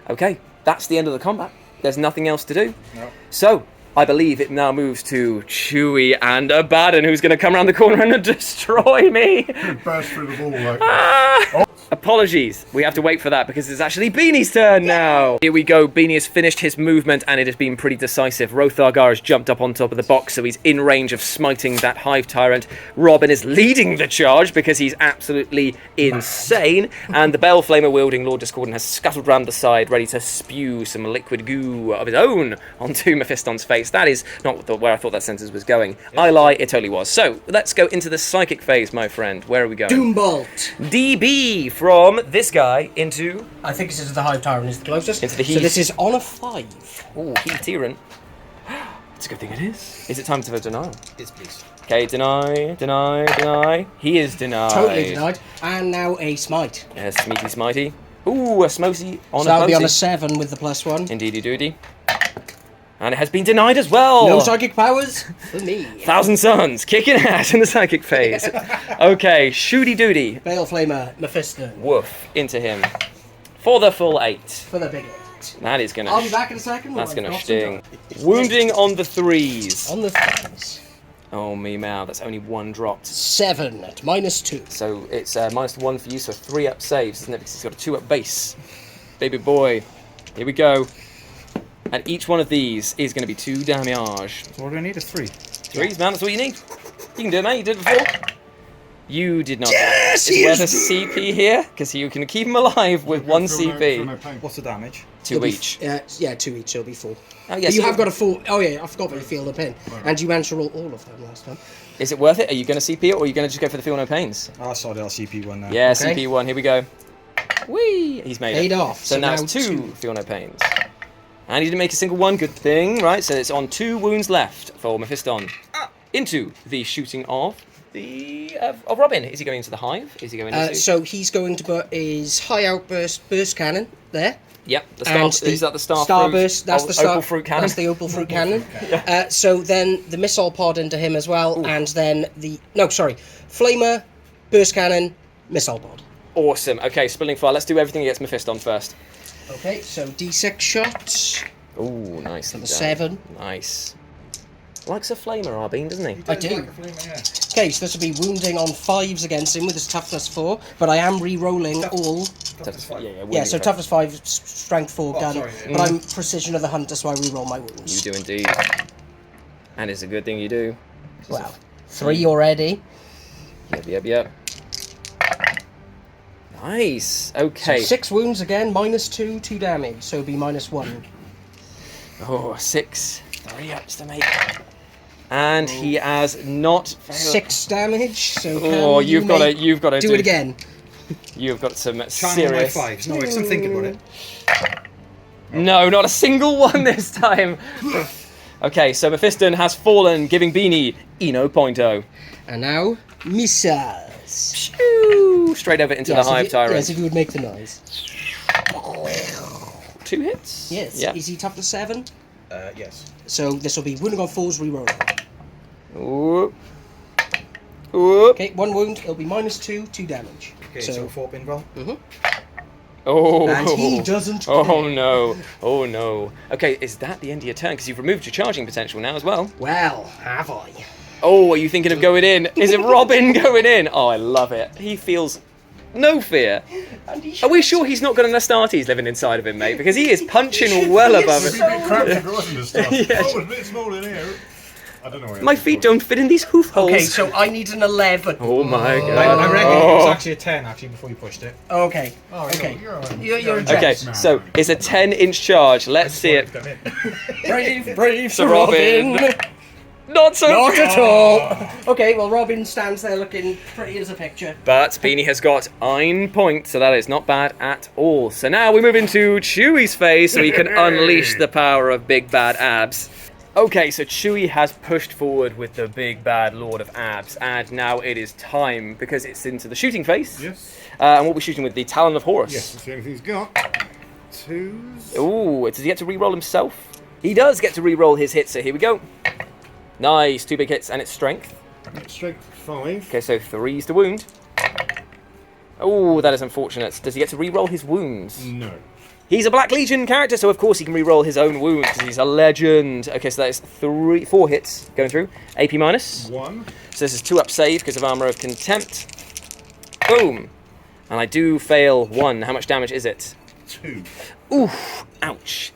Okay, that's the end of the combat. There's nothing else to do. No. So, I believe it now moves to Chewie and Abaddon, who's going to come around the corner and destroy me. Burst through the wall like Apologies, we have to wait for that because it's actually Beanie's turn now. Here we go, Beanie has finished his movement and it has been pretty decisive. Rothargar has jumped up on top of the box, so he's in range of smiting that Hive Tyrant. Robin is leading the charge because he's absolutely insane. And the Bell Flamer wielding Lord Discordant has scuttled round the side, ready to spew some liquid goo of his own onto Mephiston's face. That is not where I thought that sentence was going. I lie, it totally was. So, let's go into the psychic phase, my friend. Where are we going? Doombolt. DB from this guy into... I think this is the Hive Tyrant is the closest. Into the So Heath. this is on a 5. Ooh, Heath Tyrant. It's a good thing it is. Is it time for denial? Yes, please. Okay, deny. He is denied. Totally denied. And now a smite. Yes, smeety smitey. Ooh, a smosey on So a that'll be on a posy. 7 with the +1. Indeedy doody. And it has been denied as well. No psychic powers for me. Thousand Suns, kicking ass in the psychic phase. Okay, shooty doody. Bale Flamer, Mephisto. Woof, into him. For the full 8. For the big 8. That is gonna... I'll be back in a second. That's when gonna I've got sting. some Wounding on the 3s. on the 5s. Oh me mau, that's only 1 dropped. 7 at -2. So it's -1 for you, so 3 up saves, isn't it? Because he's got a 2 up base. Baby boy. Here we go. And each one of these is going to be 2 damage. What do I need? A 3. 3s, man, that's all you need. You can do it, mate. You did it before. You did not. Yes, It's he worth a is CP here, because you can keep him alive with 1 Feel CP. no pain. What's the damage? 2 each. Yeah, 2 each, so it'll be 4. Oh, yes, But you so- have got a 4. Oh, yeah, I forgot about you feel the pain. And you managed to roll all of them last time. Is it worth it? Are you going to CP it, or are you going to just go for the feel no pains? Oh, sorry, I'll CP one now. Yeah, Okay. CP1, here we go. Whee! He's made Paid it. off, So so now now it's 2 2. feel no pains. And he didn't make a single one, good thing, right? So it's on 2 wounds left for Mephiston. Into the shooting of of Robin. Is he going into the hive? Is he going into... So he's going to put his high outburst burst cannon there. Yep, the And star, is that the star starburst? fruit? That's the star, opal fruit cannon. That's the opal fruit cannon. So then the missile pod into him as well, and then flamer, burst cannon, missile pod. Awesome. Okay, spilling fire. Let's do everything against Mephiston first. Okay, so D6 shots Ooh, nice. for the 7. Nice. Likes a flamer, Arbeen, doesn't he? I do. Like a flamer, yeah. Okay, so this will be wounding on 5s against him with his toughness 4, but I am re-rolling all. Yeah, so toughness 5, strength 4 gun, sorry. but I'm precision of the hunter, so I re-roll my You wounds. do indeed. And it's a good thing you do. Well, 3 already. Yep. Nice. Okay. 6 wounds again, -2, 2 damage, so it'll be -1. Oh, 6. 3 ups to make. And he has not failed. 6 damage, so Oh, can you've got to do it again. You've got some Channel serious. my 5s. No, because I'm thinking about it. No, not a single one this time. Okay, so Mephiston has fallen, giving Beanie Eno Pointo. And now, missiles. Shoo! Straight over into the Hive Tyrant. Yes, if you would make the noise. 2 hits? Yes, Yeah. is he toughness 7? Yes. So this will be wounding on 4s, re-rolling. Ooh. Ooh. Okay, 1 wound, it'll be -2, 2 damage. Okay, so 4 pinball. Oh. And he doesn't Oh crit. no. Oh no. Okay, is that the end of your turn? Because you've removed your charging potential now as well. Well, have I? Oh, are you thinking of going in? Is it Robin going in? Oh, I love it. He feels no fear. Are we sure he's not got an Astartes living inside of him, mate? Because he is punching well above It'd it. be a bit cramped if it wasn't a stuff. Yeah. Oh, it's a bit small in here. I don't know where My feet don't fit in these hoof holes. Okay, so I need an 11. Oh my god. I reckon it was actually a 10 actually before you pushed it. Okay. Oh, Okay. you're alright. You're a Okay, gent. so it's a 10-inch charge. Let's see it. Come in. Brave Sir Robin. Not so Not good. at all. Okay, well, Robin stands there looking pretty as a picture. But Beanie has got 9 points, so that is not bad at all. So now we move into Chewie's phase, so he can unleash the power of Big Bad Abs. Okay, so Chewie has pushed forward with the Big Bad Lord of Abs, and now it is time, because it's into the shooting phase. Yes. And we'll be shooting with the Talon of Horus. Yes, that's the only thing he's got. 2s. Ooh, does he get to re-roll himself? He does get to re-roll his hits, so here we go. Nice, 2 big hits, and it's strength. Strength 5. Okay, so 3s to wound. Oh, that is unfortunate. Does he get to re-roll his wounds? No. He's a Black Legion character, so of course he can re-roll his own wounds because he's a legend. Okay, so that is 4 hits going through. AP minus. 1. So this is 2-up save because of Armor of Contempt. Boom. And I do fail 1. How much damage is it? 2. Oof. Ouch.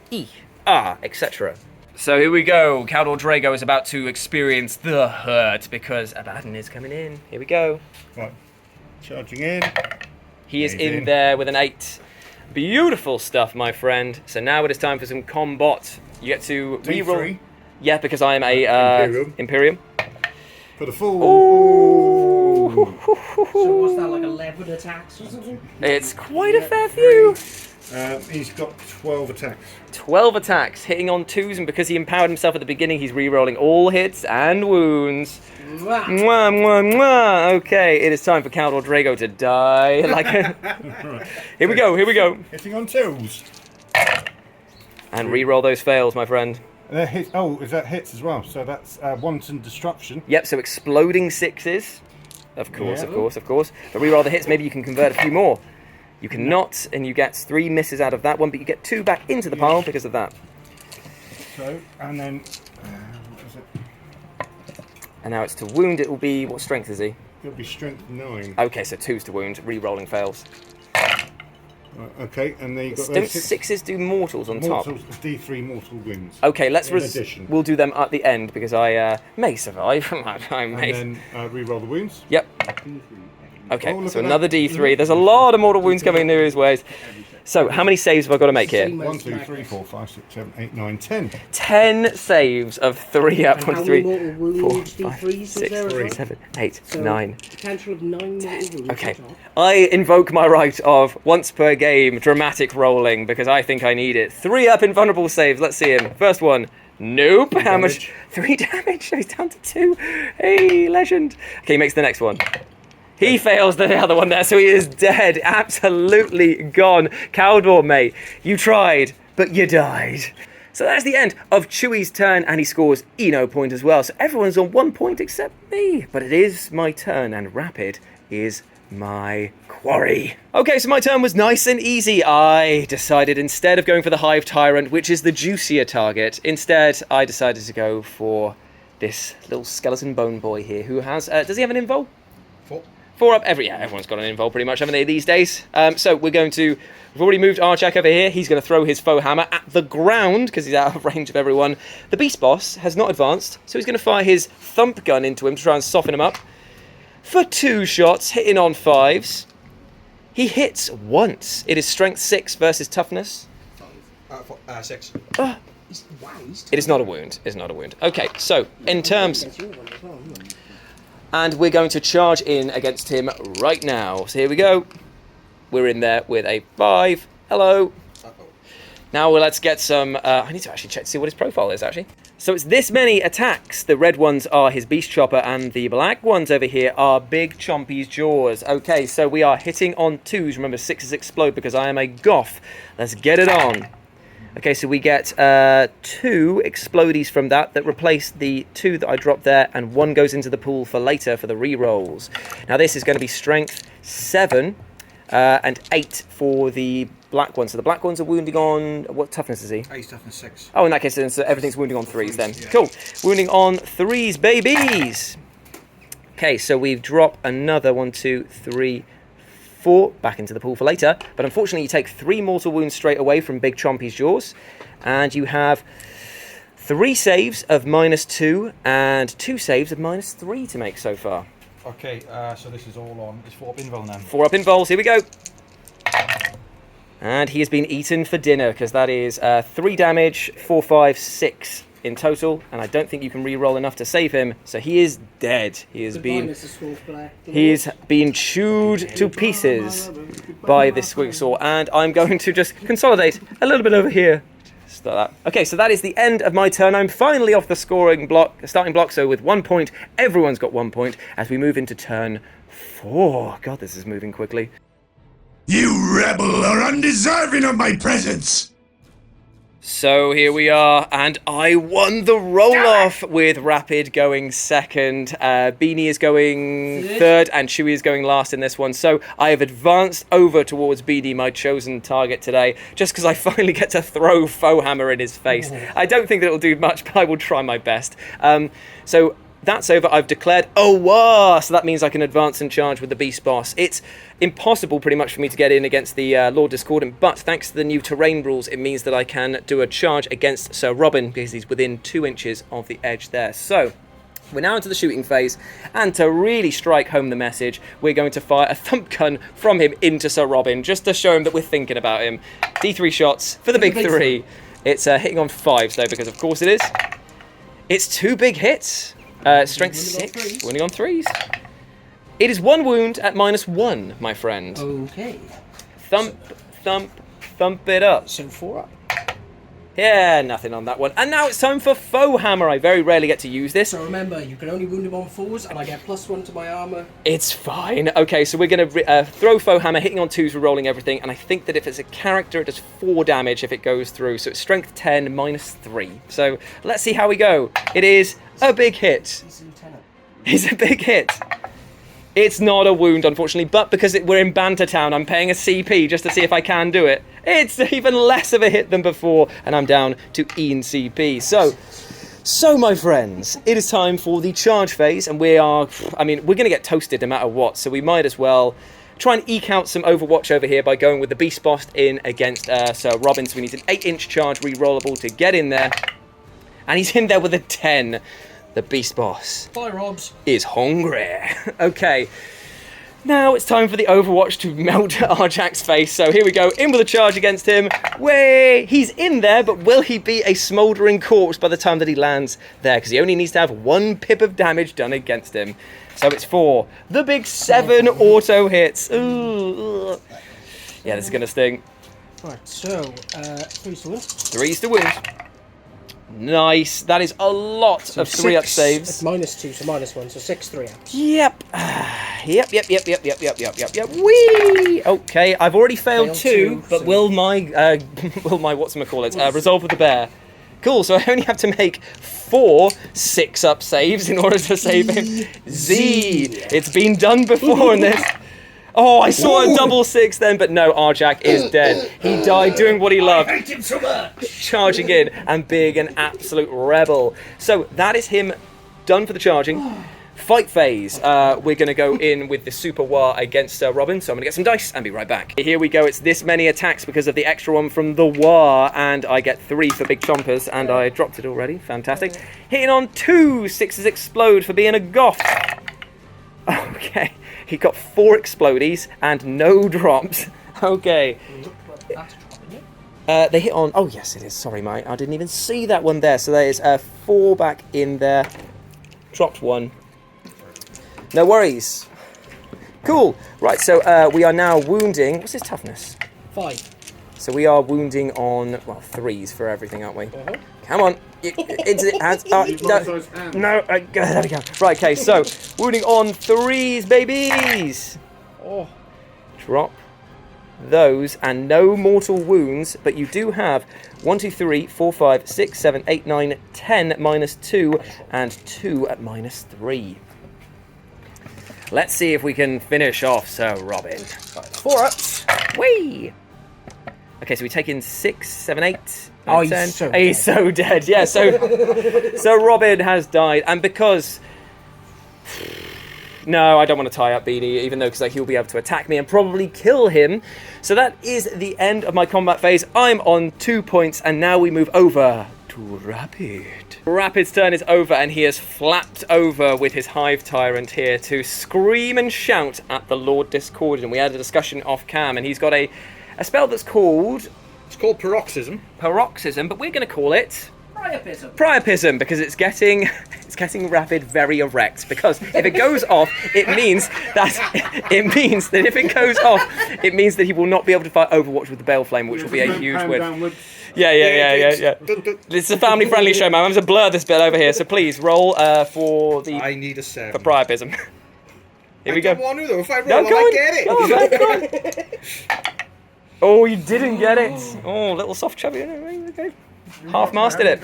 Etc. So here we go. Caldor Drago is about to experience the hurt because Abaddon is coming in. Here we go. Right. Charging in. He is Amazing. in there with an 8. Beautiful stuff, my friend. So now it is time for some combat. You get to reroll. D3. Yeah, because I am a Imperium. For the full. Ooh. So what's that, like 11 attacks or something? It's quite a fair few. He's got 12 attacks. 12 attacks, hitting on 2s, and because he empowered himself at the beginning, he's re-rolling all hits and wounds. Mwah. Mwah, mwah, mwah. Okay, it is time for Caldor Drago to die. Right. Here we go, here we go. Hitting on 2s. And re-roll those fails, my friend. Oh, is that hits as well? So that's wanton destruction. Yep, so exploding 6s. Of course, Yeah. of course, of course. But re-roll the hits, maybe you can convert a few more. You cannot, and you get 3 misses out of that one, but you get 2 back into the pile because of that. So, and then, what is it? And now it's to wound, it will be, what strength is he? It'll be strength 9. Okay, so 2's to wound, re-rolling fails. Right, okay, and then you've got Don't those 6s do mortals on top? mortals, D3 mortal wounds. Okay, let's In addition. we'll do them at the end because I may survive. I may. And then re-roll the wounds. Yep. Okay, Oh, look so at another that. D3. There's a lot of mortal wounds coming into his ways. So, how many saves have I got to make here? 1, 2, 3, 4, 5, 6, 7, 8, 9, 10. 10 saves of 3 up. And 1, how 3, many mortal wounds 4, 5, D3s was 6, there as well? 7, 8, So, 9. Potential of 9 mortal wounds. Okay. on top. I invoke my right of once per game dramatic rolling because I think I need it. 3 up invulnerable saves. Let's see him. First one. Nope. How much? 3 damage. So he's down to 2. Hey, legend. Okay, he makes the next one. He fails the other one there, so he is dead. Absolutely gone. Caldor, mate. You tried, but you died. So that's the end of Chewie's turn, and he scores Eno point as well. So everyone's on 1 point except me. But it is my turn, and Rapid is my quarry. Okay, so my turn was nice and easy. I decided instead of going for the Hive Tyrant, which is the juicier target, instead I decided to go for this little skeleton bone boy here who has... does he have an invul? 4 up. Everyone's got an invul pretty much, haven't they, these days? So we're going to... We've already moved Archak over here. He's going to throw his foe hammer at the ground because he's out of range of everyone. The beast boss has not advanced, so he's going to fire his thump gun into him to try and soften him up. For 2 shots, hitting on 5s. He hits once. It is strength 6 versus toughness. 6. It is not a wound. It is not a wound. Okay, so in terms... And we're going to charge in against him right now. So here we go. We're in there with a 5. Hello. Now let's get some... I need to actually check to see what his profile is, actually. So it's this many attacks. The red ones are his Beast Chopper, and the black ones over here are Big Chompy's Jaws. Okay, so we are hitting on 2s. Remember, 6s explode because I am a goth. Let's get it on. Okay, so we get 2 explodies from that replace the 2 that I dropped there, and 1 goes into the pool for later for the re-rolls. Now this is going to be strength 7 and 8 for the black ones. So the black ones are wounding on... What toughness is he? He's toughness 6. Oh, in that case, then, so everything's wounding on 3s then. Cool. Wounding on 3s, babies! Okay, so we've dropped another 1, 2, 3... 4 back into the pool for later, but unfortunately you take 3 mortal wounds straight away from Big Chompy's Jaws, and you have 3 saves of -2 and 2 saves of -3 to make so far. Okay, so this is all on. It's 4 up invul now. 4 up invols, here we go. And he has been eaten for dinner, because that is 3 damage, 4, 5, 6 in total, and I don't think you can re-roll enough to save him, so he is dead. He has been chewed to pieces by this squigsaw, and I'm going to just consolidate a little bit over here. Start that. Okay, so that is the end of my turn. I'm finally off the starting block, so with 1 point, everyone's got 1 point as we move into turn 4. God, this is moving quickly. You rebel are undeserving of my presence! So here we are, and I won the roll-off with Rapid going second. Beanie is going third, and Chewie is going last in this one. So I have advanced over towards Beanie, my chosen target today, just because I finally get to throw Foehammer in his face. I don't think that it'll do much, but I will try my best. So that's over. I've declared wow, so that means I can advance and charge with the Beast Boss. It's impossible pretty much for me to get in against the Lord Discordant, but thanks to the new terrain rules, it means that I can do a charge against Sir Robin because he's within 2 inches of the edge there. So we're now into the shooting phase, and to really strike home the message, we're going to fire a thump gun from him into Sir Robin, just to show him that we're thinking about him. D3 shots for the big three. It's hitting on 5s though, because of course it is. It's 2 big hits. Strength 6, winning on 3s. It is 1 wound at -1, my friend. Okay. Thump, thump, thump it up. So 4 up. Yeah, nothing on that one. And now it's time for Foehammer. I very rarely get to use this. So remember, you can only wound him on 4s, and I get +1 to my armor. It's fine. Okay, so we're going to throw Foehammer, hitting on 2s, re-rolling everything. And I think that if it's a character, it does 4 damage if it goes through. So it's strength 10, -3. So let's see how we go. It is a big hit. He's a lieutenant. It's a big hit. It's not a wound, unfortunately, but because we're in Banter Town, I'm paying a CP just to see if I can do it. It's even less of a hit than before, and I'm down to Ian CP. So, my friends, it is time for the charge phase, and we're going to get toasted no matter what, so we might as well try and eke out some Overwatch over here by going with the Beast Boss in against Sir Robin. So we need an 8-inch charge re-rollable to get in there, and he's in there with a 10. The Beast Boss Bye, Robs. is hungry. Okay, now it's time for the Overwatch to melt Arjak's face. So here we go, in with a charge against him. Way, he's in there, but will he be a smouldering corpse by the time that he lands there? Because he only needs to have 1 pip of damage done against him. So it's 4. The big 7 auto hits. Ooh. Yeah, this is gonna sting. Right, so 3's to win. 3's to wound. Nice. That is a lot of 3-up saves. It's -2, so -1, so 6 3-ups. Yep. Yep. Whee! Okay, I've already failed 2, but so will my resolve with the bear? Cool, so I only have to make 4 6-up saves in order to save him. Z! It's been done before in this. Oh, I saw a double 6 then, but no, Arjak is dead. He died doing what he loved. I hate him so much. Charging in and being an absolute rebel. So that is him done for the charging. Fight phase. We're going to go in with the Super War against Robin, so I'm going to get some dice and be right back. Here we go. It's this many attacks because of the extra one from the War, and I get 3 for big chompers, and I dropped it already. Fantastic. Hitting on 2, 6s explode for being a goth. Okay. He got 4 explodies and no drops. Okay. They hit on... Oh, yes, it is. Sorry, mate. I didn't even see that one there. So there is 4 back in there. Dropped 1. No worries. Cool. Right, so we are now wounding... What's his toughness? 5. So we are wounding on, well, 3s for everything, aren't we? Come on. Into the hands. No, there we go. Right, okay, so wounding on 3s, babies. Oh. Drop those, and no mortal wounds, but you do have 1, 2, 3, 4, 5, 6, 7, 8, 9, 10 -2, and 2 at -3. Let's see if we can finish off Sir Robin. 4 ups. Whee! Okay, so we take in 6, 7, 8. Oh, 10. he's so He's so dead. Yeah, so Robin has died, and because no, I don't want to tie up Beanie, even though because he'll be able to attack me and probably kill him. So that is the end of my combat phase. I'm on 2 points, and now we move over to Rapid. Rapid's turn is over, and he has flapped over with his Hive Tyrant here to scream and shout at the Lord Discordant. We had a discussion off cam, and he's got a spell that's called... It's called Paroxysm. Paroxysm, but we're going to call it... Priapism. Priapism, because it's getting Rapid very erect. Because if it goes off, it means that if it goes off, it means that he will not be able to fight Overwatch with the Baleflame, which will be a huge win. Yeah. This is a family-friendly show, man. I'm going to blur this bit over here, so please roll for the... I need a 7. For Priapism. Here we go. I don't want to, though. If I roll, No, I might get it. Go on. Oh, you didn't get it. Oh, little soft chubby. Okay. half-mastered it.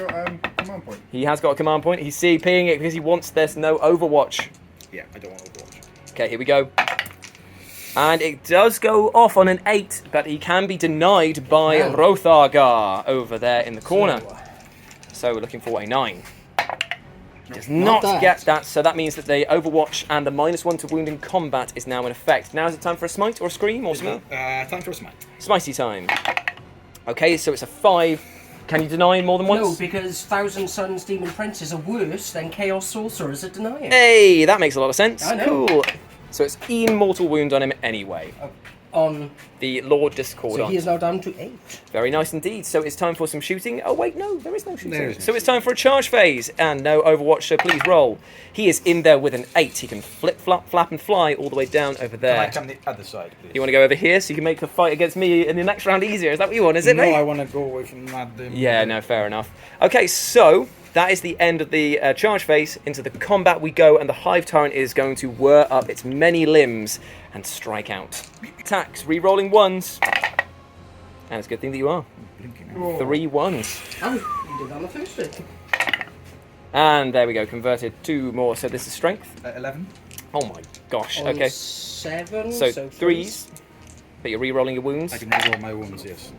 Command point. He has got a command point. He's CPing it because he wants this no Overwatch. Yeah, I don't want Overwatch. Okay, here we go. And it does go off on an 8, but he can be denied by Rothargar over there in the corner. So we're looking for a 9. Does not get that, so that means that the Overwatch and the -1 to wound in combat is now in effect. Now is it time for a smite or a scream or something? Time for a smite. Smitey time. Okay, so it's a 5. Can you deny more than once? No, because Thousand Suns Demon Princes are worse than Chaos Sorcerers at denying. Hey, that makes a lot of sense. I know. Cool. So it's mortal wound on him anyway. On The Lord Discordant. so he is now down to 8. Very nice indeed. So it's time for some shooting. Oh wait, no, there is no shooting. There is no So it's time for a charge phase and no Overwatch. So please roll. He is in there with an 8. He can flip, flap, and fly all the way down over there. Can I come the other side, please? You want to go over here so you can make the fight against me in the next round easier? Is that what you want? Is it? No, mate? I want to go away from that. Yeah, no, fair enough. Okay, so that is the end of the charge phase. Into the combat we go, and the Hive Tyrant is going to whir up its many limbs and strike out. Attacks, re-rolling 1s. And it's a good thing that you are. 3 1s. Oh, you did that on the first bit. And there we go, converted 2 more. So this is strength. 11. Oh my gosh, On okay. 7. So 3s. But you're re-rolling your wounds. I can reroll my wounds, yes.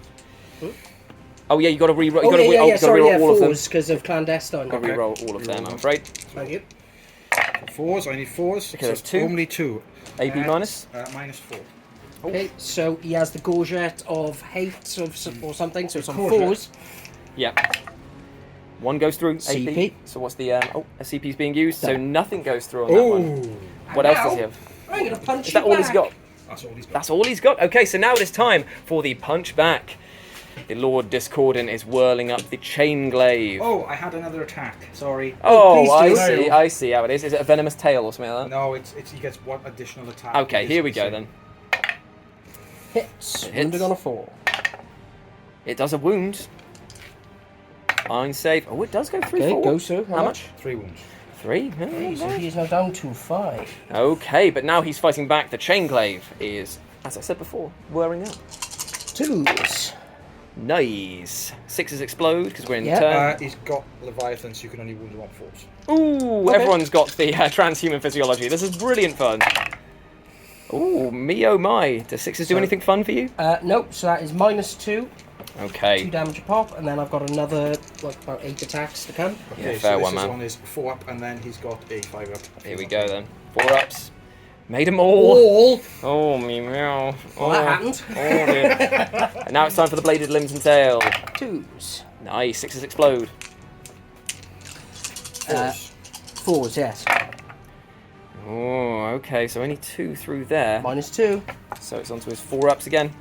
Oh yeah, you got to re-roll. Oh, yeah, sorry, re-roll all of them. 4s because of Clandestine. Got to re-roll all of them, I'm afraid. Thank you. 4s, I need 4s. Okay, that's so 2. Only 2. AB minus? -4. Okay, so he has the Gorget of Hate or something, so it's on Gorget. 4s. Yeah. 1 goes through. CP. AP. So what's the a CP is being used, so nothing goes through on that one. What else does he have? I'm going to punch Is you that all he's back. got? That's all he's got. That's all he's got. Okay, so now it is time for the punch back. The Lord Discordant is whirling up the chain glaive. Oh, I had another attack. Sorry. Oh, please I do. see. I see how it is. Is it a venomous tail or something like that? No, it's he gets 1 additional attack. Okay, It here is we go insane. then. Hits. Hits. Wounded on a 4. It does a wound. Fine save. Oh, it does go through. Okay, 4. go so. How much? 3 wounds. 3. Okay, so he is now down to 5. Okay, but now he's fighting back. The chain glaive is, as I said before, whirring up. 2s. Nice. 6s explode because we're in Yeah. turn. He's got Leviathan, so you can only wound him on 4s. Ooh, everyone's got the transhuman physiology. This is brilliant fun. Ooh, me oh my. Does 6s do anything fun for you? Nope, so that is -2. 2 Okay. damage a pop, and then I've got another, like, about 8 attacks to come. Okay, fair so one, this man. is on his 4 up, and then he's got a 5 up. Here we go then. 4 ups. Made them all. All. Oh, me meow. Well, that happened. Oh, dear. And now it's time for the bladed limbs and tail. 2s. Nice. 6s explode. 4s, yes. Oh, okay. So only 2 through there. -2. So it's onto his 4 ups again.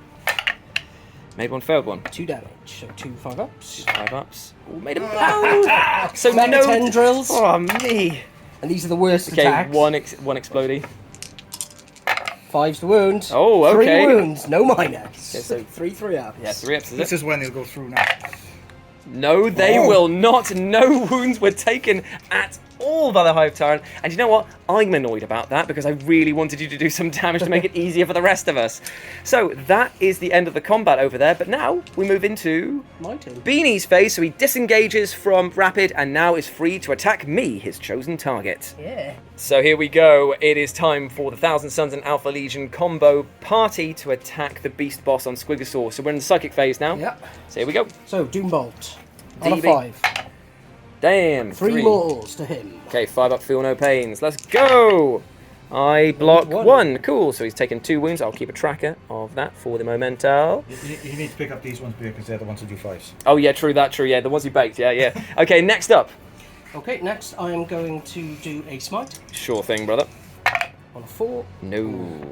Made 1, failed 1. 2 damage. So 2 5-ups. 5 ups. Oh, made him. Oh! So Mega no. tendrils. Oh, me. And these are the worst Okay, attacks. one explodey. 5's the wound. Oh, okay. 3 wounds, no minus. Yeah, so 3 3-ups. Yeah, 3 ups is This it? is when he'll go through now. No, they will not. No wounds were taken at all by the Hive Tyrant. And you know what? I'm annoyed about that because I really wanted you to do some damage to make it easier for the rest of us. So that is the end of the combat over there. But now we move into My turn. Beanie's phase. So he disengages from Rapid and now is free to attack me, his chosen target. Yeah. So here we go. It is time for the Thousand Suns and Alpha Legion combo party to attack the Beast Boss on Squigosaur. So we're in the psychic phase now. Yeah. So here we go. So, Doombolt. On a DB. 5. Damn. 3 mortals to him. Okay, 5 up, feel no pains. Let's go! I block 1. Cool, so he's taken 2 wounds. I'll keep a tracker of that for the momento. You need to pick up these ones because they're the ones that do 5s. Oh, yeah, true, yeah. The ones you baked, yeah. Okay, next up. Okay, next I am going to do a smite Sure thing, brother. on a 4. No.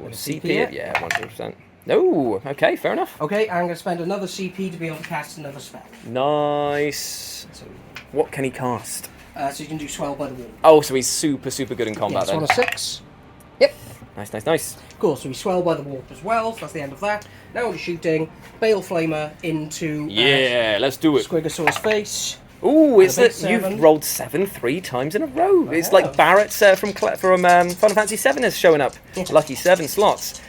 a CP CP it? Yeah, 100%. No. Okay, fair enough. Okay, I'm going to spend another CP to be able to cast another spell. Nice. So, What can he cast? so you can do Swell by the Wall. Oh, so he's super good in Yeah, combat so on then. a 6. Yep. Nice. Cool, so we Swell by the Warp as well, so that's the end of that. Now we're shooting Bale Flamer into Yeah, let's do it. Squigosaur's face. Ooh, it's A big that you've 7. rolled 7 3 times in a row. It's have. like Barrett's from Final Fantasy 7 is showing up. Lucky 7 slots.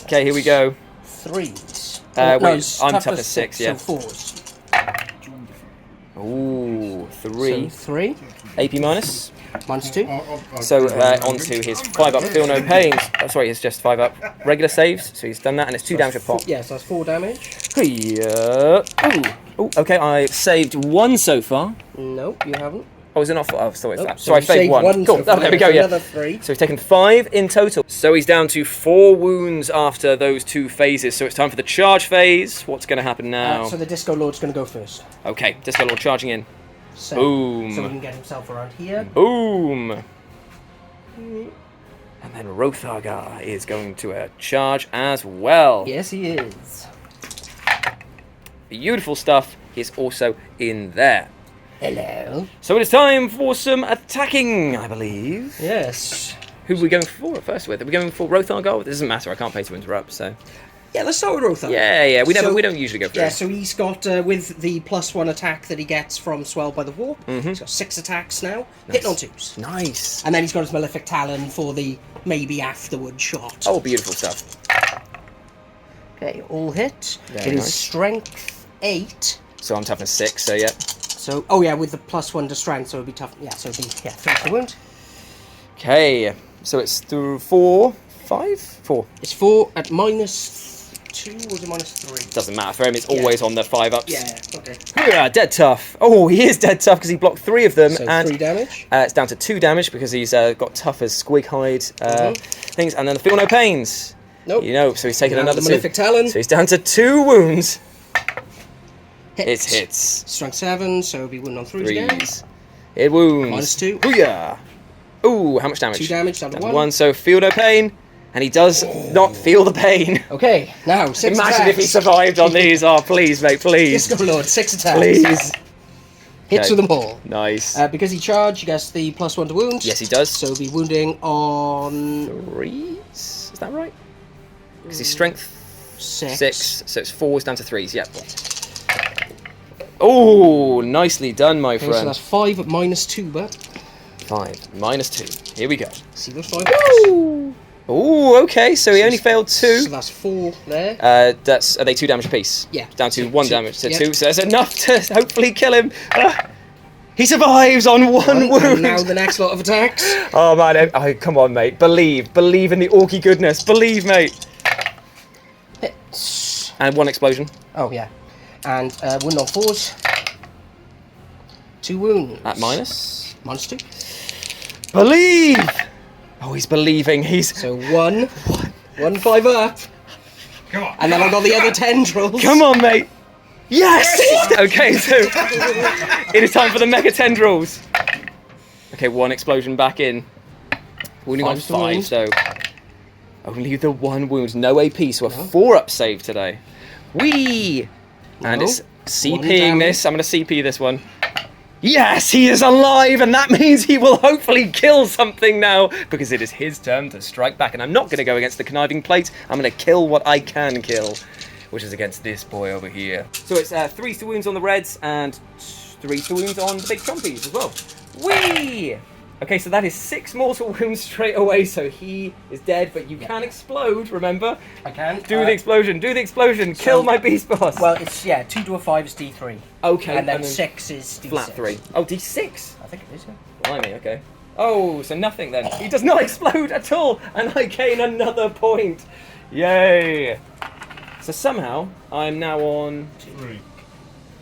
Okay, here we go. 3s. Wait, it's I'm toughness 6, yeah. So 4s. Ooh, 3. So 3. AP minus. Minus 2. So onto his 5 up, feel no pain. Oh, sorry, it's just 5 up. Regular saves, so he's done that, and it's 2 damage a pop. Yes, that's 4 damage. Ooh. Ooh, okay, I've saved 1 so far. Nope, you haven't. Oh, is it not 4? Oh, so it's Nope, that. so So I you saved saved 1. one Cool, so far, there we go, so yeah. another 3. So he's taken 5 in total. So he's down to 4 wounds after those 2 phases. So it's time for the charge phase. What's going to happen now? So the Disco Lord's going to go first. Okay, Disco Lord charging in. So, Boom. So he can get himself around here. Boom! And then Rothargar is going to charge as well. Yes, he is. Beautiful stuff is also in there. Hello. So it is time for some attacking, I believe. Yes. Who are we going for first with? Are we going for Rothargar? It doesn't matter, I can't pay to interrupt, so... Yeah, let's start with Rothar. Yeah, we don't usually go for Yeah, it. so he's got, with the +1 attack that he gets from Swell by the Warp, he's got 6 attacks now, hitting on 2s. Nice. And then he's got his Malefic Talon for the maybe afterward shot. Oh, beautiful stuff. Okay, all hit. Very It is nice. strength 8. So I'm toughness 6, so yeah. So, oh yeah, with the +1 to strength, so it'd be tough. Yeah, so it'd be, 3 wound. Okay, so it's through 4, 5? 4. It's 4 at -2, or is it -3? Doesn't matter for him, it's always on the 5 ups. Yeah, okay. Yeah, dead tough. Oh, he is dead tough because he blocked 3 of them. So and 3 damage. It's down to 2 damage because he's got tough as squig hide things. And then the feel no pains. Nope. You know, so he's taken Now another the 2. Malefic Talon. So he's down to 2 wounds. Hits. It hits. Strength 7, so it'll be wound on 3s again. 3s. It wounds. -2. Booyah. Ooh, how much damage? 2 damage, down to 1. 1, so feel no pain. And he does not feel the pain. Okay, now 6 Imagine attacks. if he survived on these. Oh, please, mate, please. Disco Lord, 6 attacks. Please. Hits Okay. with them all. Nice. Because he charged, he gets the +1 to wound. Yes, he does. So he'll be wounding on 3s? Is that right? Because he's strength 6. 6, so it's 4s down to 3s, yep. Oh, nicely done, my Okay, so friend. that's 5 at -2, but 5 minus 2. Here we go. see those 5. Oh, okay, so he only failed 2. So that's 4 there. Are they 2 damage apiece? Yeah. Down to Two- 1 two, damage to yep. 2, so that's enough to hopefully kill him. He survives on 1 And wound. now the next lot of attacks. Oh man, come on, mate. Believe in the orky goodness. Believe, mate. Hits. And 1 explosion Oh yeah, and wound on 4s. 2 wounds. at minus. -2. Believe. Oh, he's believing. He's. So 1 5 up. Come on. And then I've got the other tendrils. Come on, mate. Yes. Okay, so it is time for the mega tendrils. Okay, 1 explosion back in. Wounding on 5 to 5, wound. so only the 1 wound, no AP, so a 4 up save today. Whee! And No. it's One CPing damage. this. I'm going to CP this one. Yes, he is alive, and that means he will hopefully kill something now, because it is his turn to strike back. And I'm not going to go against the conniving plate. I'm going to kill what I can kill, which is against this boy over here. So it's 3 wounds on the reds and 3 wounds on the big trumpies as well. Whee! Okay, so that is 6 mortal wounds straight away, so he is dead, but you can explode, remember? I can. Do the explosion, kill my beast boss. Well, it's 2 to a 5 is D3. Okay, And then 6 is D6. flat 3. Oh, D6? I think it is. Yeah. Blimey, okay. Oh, so nothing then. He does not explode at all, and I gain another point. Yay! So somehow, I'm now on... 3.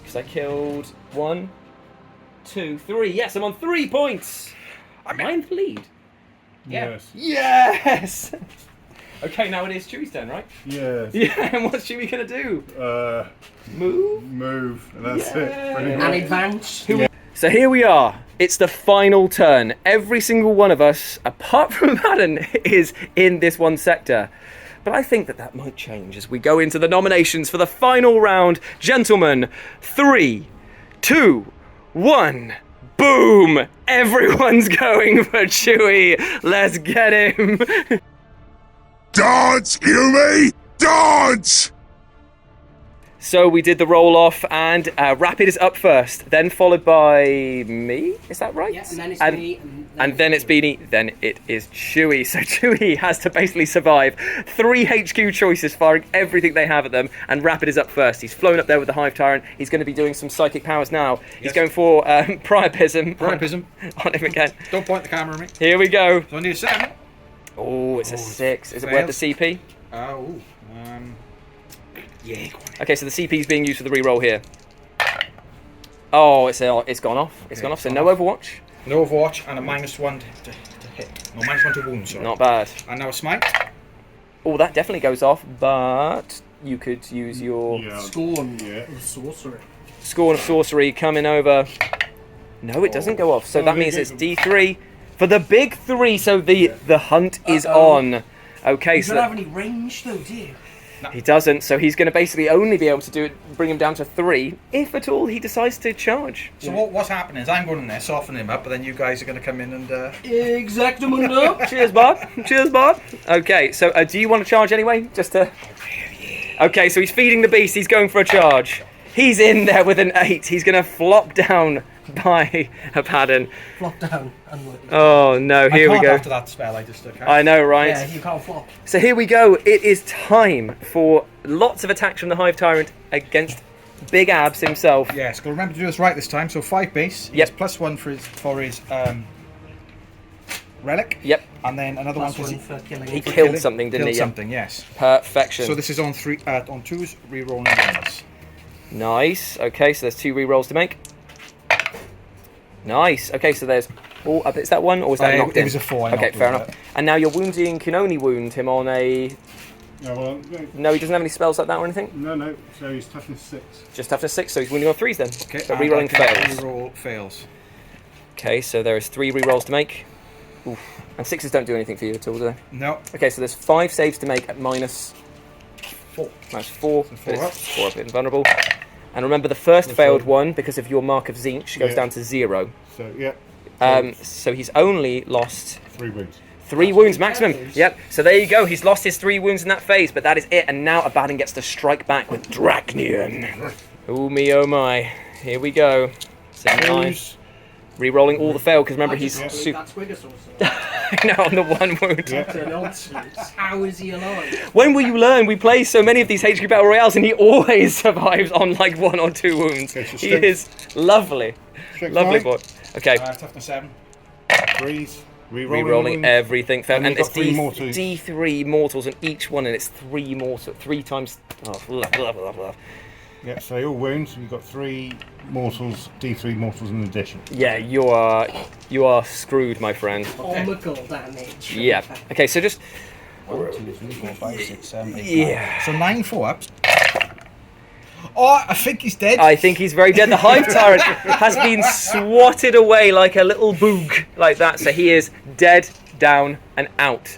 Because I killed 1, 2, 3. Yes, I'm on 3 points! Am I in the lead? Yeah. Yes. Yes! Okay, now it is Chewie's turn, right? Yes. Yeah, and what's Chewie gonna do? Move? Move. And that's Yeah. it. Pretty And much. advance. So here we are. It's the final turn. Every single one of us, apart from Madden, is in this one sector. But I think that might change as we go into the nominations for the final round. Gentlemen, 3, 2, 1. Boom! Everyone's going for Chewie. Let's get him. Dodge, Yumi! Dodge! So we did the roll off, and Rapid is up first, then followed by me. Is that right? Yeah, and then it's me. And then it's Beanie. Then it is Chewie. So Chewie has to basically survive 3 HQ choices, firing everything they have at them. And Rapid is up first. He's flown up there with the Hive Tyrant. He's going to be doing some psychic powers now. He's going for Priapism. Priapism. On him again. Don't point the camera at me. Here we go. So I need a 7. Oh, it's a 6. Is it worth the CP? Yeah, go on. Okay, so the CP is being used for the reroll here. Oh, it's gone off. It's gone off. So no Overwatch. No Overwatch and a -1 to hit. No, -1 to wound, sorry. Not bad. And now a smite. Oh, that definitely goes off, but you could use your Scorn of sorcery. Scorn of Sorcery coming over. No, it doesn't go off. So that means it's D3 for the big 3. So the hunt is on. Okay, You so don't have any range though, do you? he doesn't. So he's going to basically only be able to do it, bring him down to 3, if at all he decides to charge. So what's happening is I'm going in there, softening him up, but then you guys are going to come in and... Exactamundo. Cheers, Bart. Cheers, Bart. Okay, so do you want to charge anyway? Just to... Okay, so he's feeding the beast. He's going for a charge. He's in there with an 8. He's going to flop down by a pattern. Flop down. Unlucky. Oh, no. Here we I can't go. after that spell, I just can't. I know, right? Yeah, you can't flop. So here we go. It is time for lots of attacks from the Hive Tyrant against Big Abs himself. Yes, got to remember to do this right this time. So 5 base. He Yep. gets +1 for his relic. Yep. And then another Plus one one for killing. He for killed killing. something, didn't Killed he? something, yes. Perfection. So this is on 2s, re-rolling ones. Nice. Okay, so there's 2 rerolls to make. Nice. Okay, so there's... Oh, is that 1 or was that knocked in? It was a 4. Okay, fair enough. And now you're wounding, can only wound him on a... No, he doesn't have any spells like that or anything? No. So he's toughness 6. Just after 6, so he's wounding on 3s then. Okay, So and rerolling fails. Reroll fails. Okay, so there is 3 rerolls to make. Oof. And 6s don't do anything for you at all, do they? No. Okay, so there's 5 saves to make at -4. -4. four It's up. 4 up, invulnerable. And remember, the first failed one, because of your mark of Zinch, goes down to 0. So, yeah. So he's only lost 3 wounds. 3 wounds maximum. Yep. So there you go. He's lost his 3 wounds in that phase, but that is it. And now Abaddon gets to strike back with Dracnian. Oh me, oh my. Here we go. 9. Re-rolling all the fail, because remember he's super. That's Squigasaurus. No, on the 1 wound. Nonsense. How is he alive? When will you learn? We play so many of these HQ Battle Royales, and he always survives on like 1 or 2 wounds. Okay, so He is lovely. Lovely 5. boy. Okay. Toughness 7. 3s. Re-rolling everything. And And you've it's got 3 mortals. D3 mortals on each one, and it's 3 mortals. 3 times. Oh, blah, blah, blah, blah. Yeah, so all wounds. You've got 3 mortals, D3 mortals in addition. Yeah, you are screwed, my friend. Comical damage. Yeah. Okay, so just 1, 2, 3, 4, 5, 6, 7, 8, 9. Yeah. So 9 4-ups. Oh, I think he's dead. I think he's very dead. The Hive Tyrant has been swatted away like a little boog, like that. So he is dead, down, and out.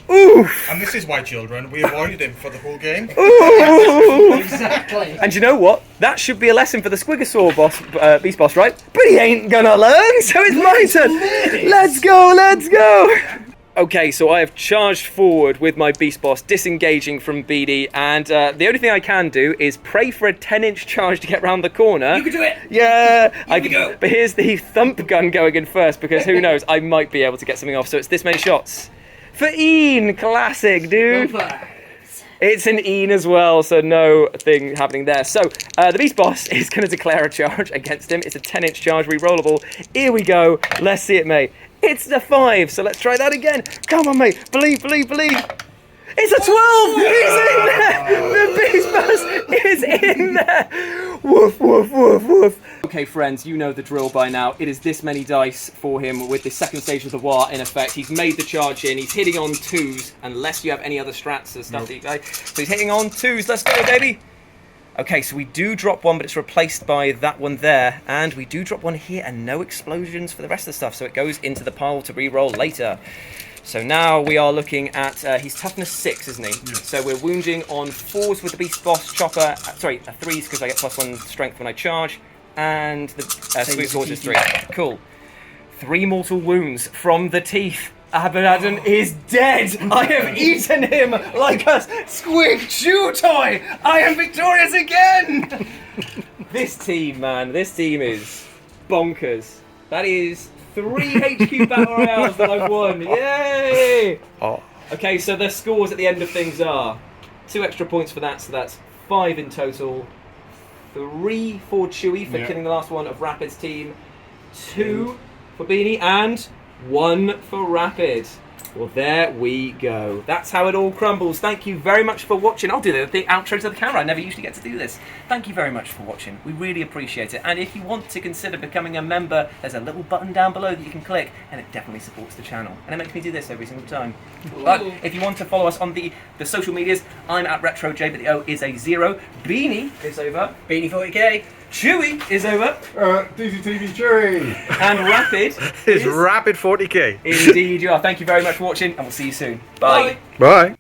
Oof! And this is why, children, we avoided him for the whole game. Ooh! Exactly. And you know what? That should be a lesson for the Squigasaur boss, beast boss, right? But he ain't gonna learn, so it's my turn. Let's go, let's go. Okay, so I have charged forward with my beast boss, disengaging from BD, and the only thing I can do is pray for a 10-inch charge to get round the corner. You can do it. Yeah, Here we go. But here's the thump gun going in first, because who knows, I might be able to get something off. So it's this many shots. For Ian, classic, dude. It's an Ian as well, so no thing happening there. So the beast boss is going to declare a charge against him. It's a 10-inch charge, re-rollable. Here we go. Let's see it, mate. It's the 5, so let's try that again. Come on, mate. Believe, believe, believe. It's a 12! He's in there! The beast boss is in there! Woof, woof, woof, woof. Okay, friends, you know the drill by now. It is this many dice for him with the second stage of the war in effect. He's made the charge in. He's hitting on 2s, unless you have any other strats and stuff that you guys. So he's hitting on 2s. Let's go, baby! Okay, so we do drop 1, but it's replaced by that one there. And we do drop 1 here, and no explosions for the rest of the stuff. So it goes into the pile to re-roll later. So now we are looking at, he's toughness 6, isn't he? Yes. So we're wounding on 4s with the beast boss chopper. Sorry, 3s because I get +1 strength when I charge. And the sweet sword is 3. Cool. 3 mortal wounds from the teeth. Abaddon is dead. I have eaten him like a squig chew toy. I am victorious again. This team, man, this team is bonkers. That is 3 HQ Battle Royales that I've won. Yay! Oh. Okay, so the scores at the end of things are 2 extra points for that, so that's 5 in total. 3 for Chewy for killing the last one of Rapid's team. 2 for Beanie and 1 for Rapid. Well, there we go. That's how it all crumbles. Thank you very much for watching. I'll do the outro to the camera. I never usually get to do this. Thank you very much for watching. We really appreciate it. And if you want to consider becoming a member, there's a little button down below that you can click, and it definitely supports the channel. And it makes me do this every single time. But if you want to follow us on the social medias, I'm at RetroJ, but the O is a 0. Beanie is over. Beanie 40K. Chewy is over. DCTV Chewy. And Rapid It's Rapid 40K. Indeed you are. Thank you very much for watching, and we'll see you soon. Bye. Bye.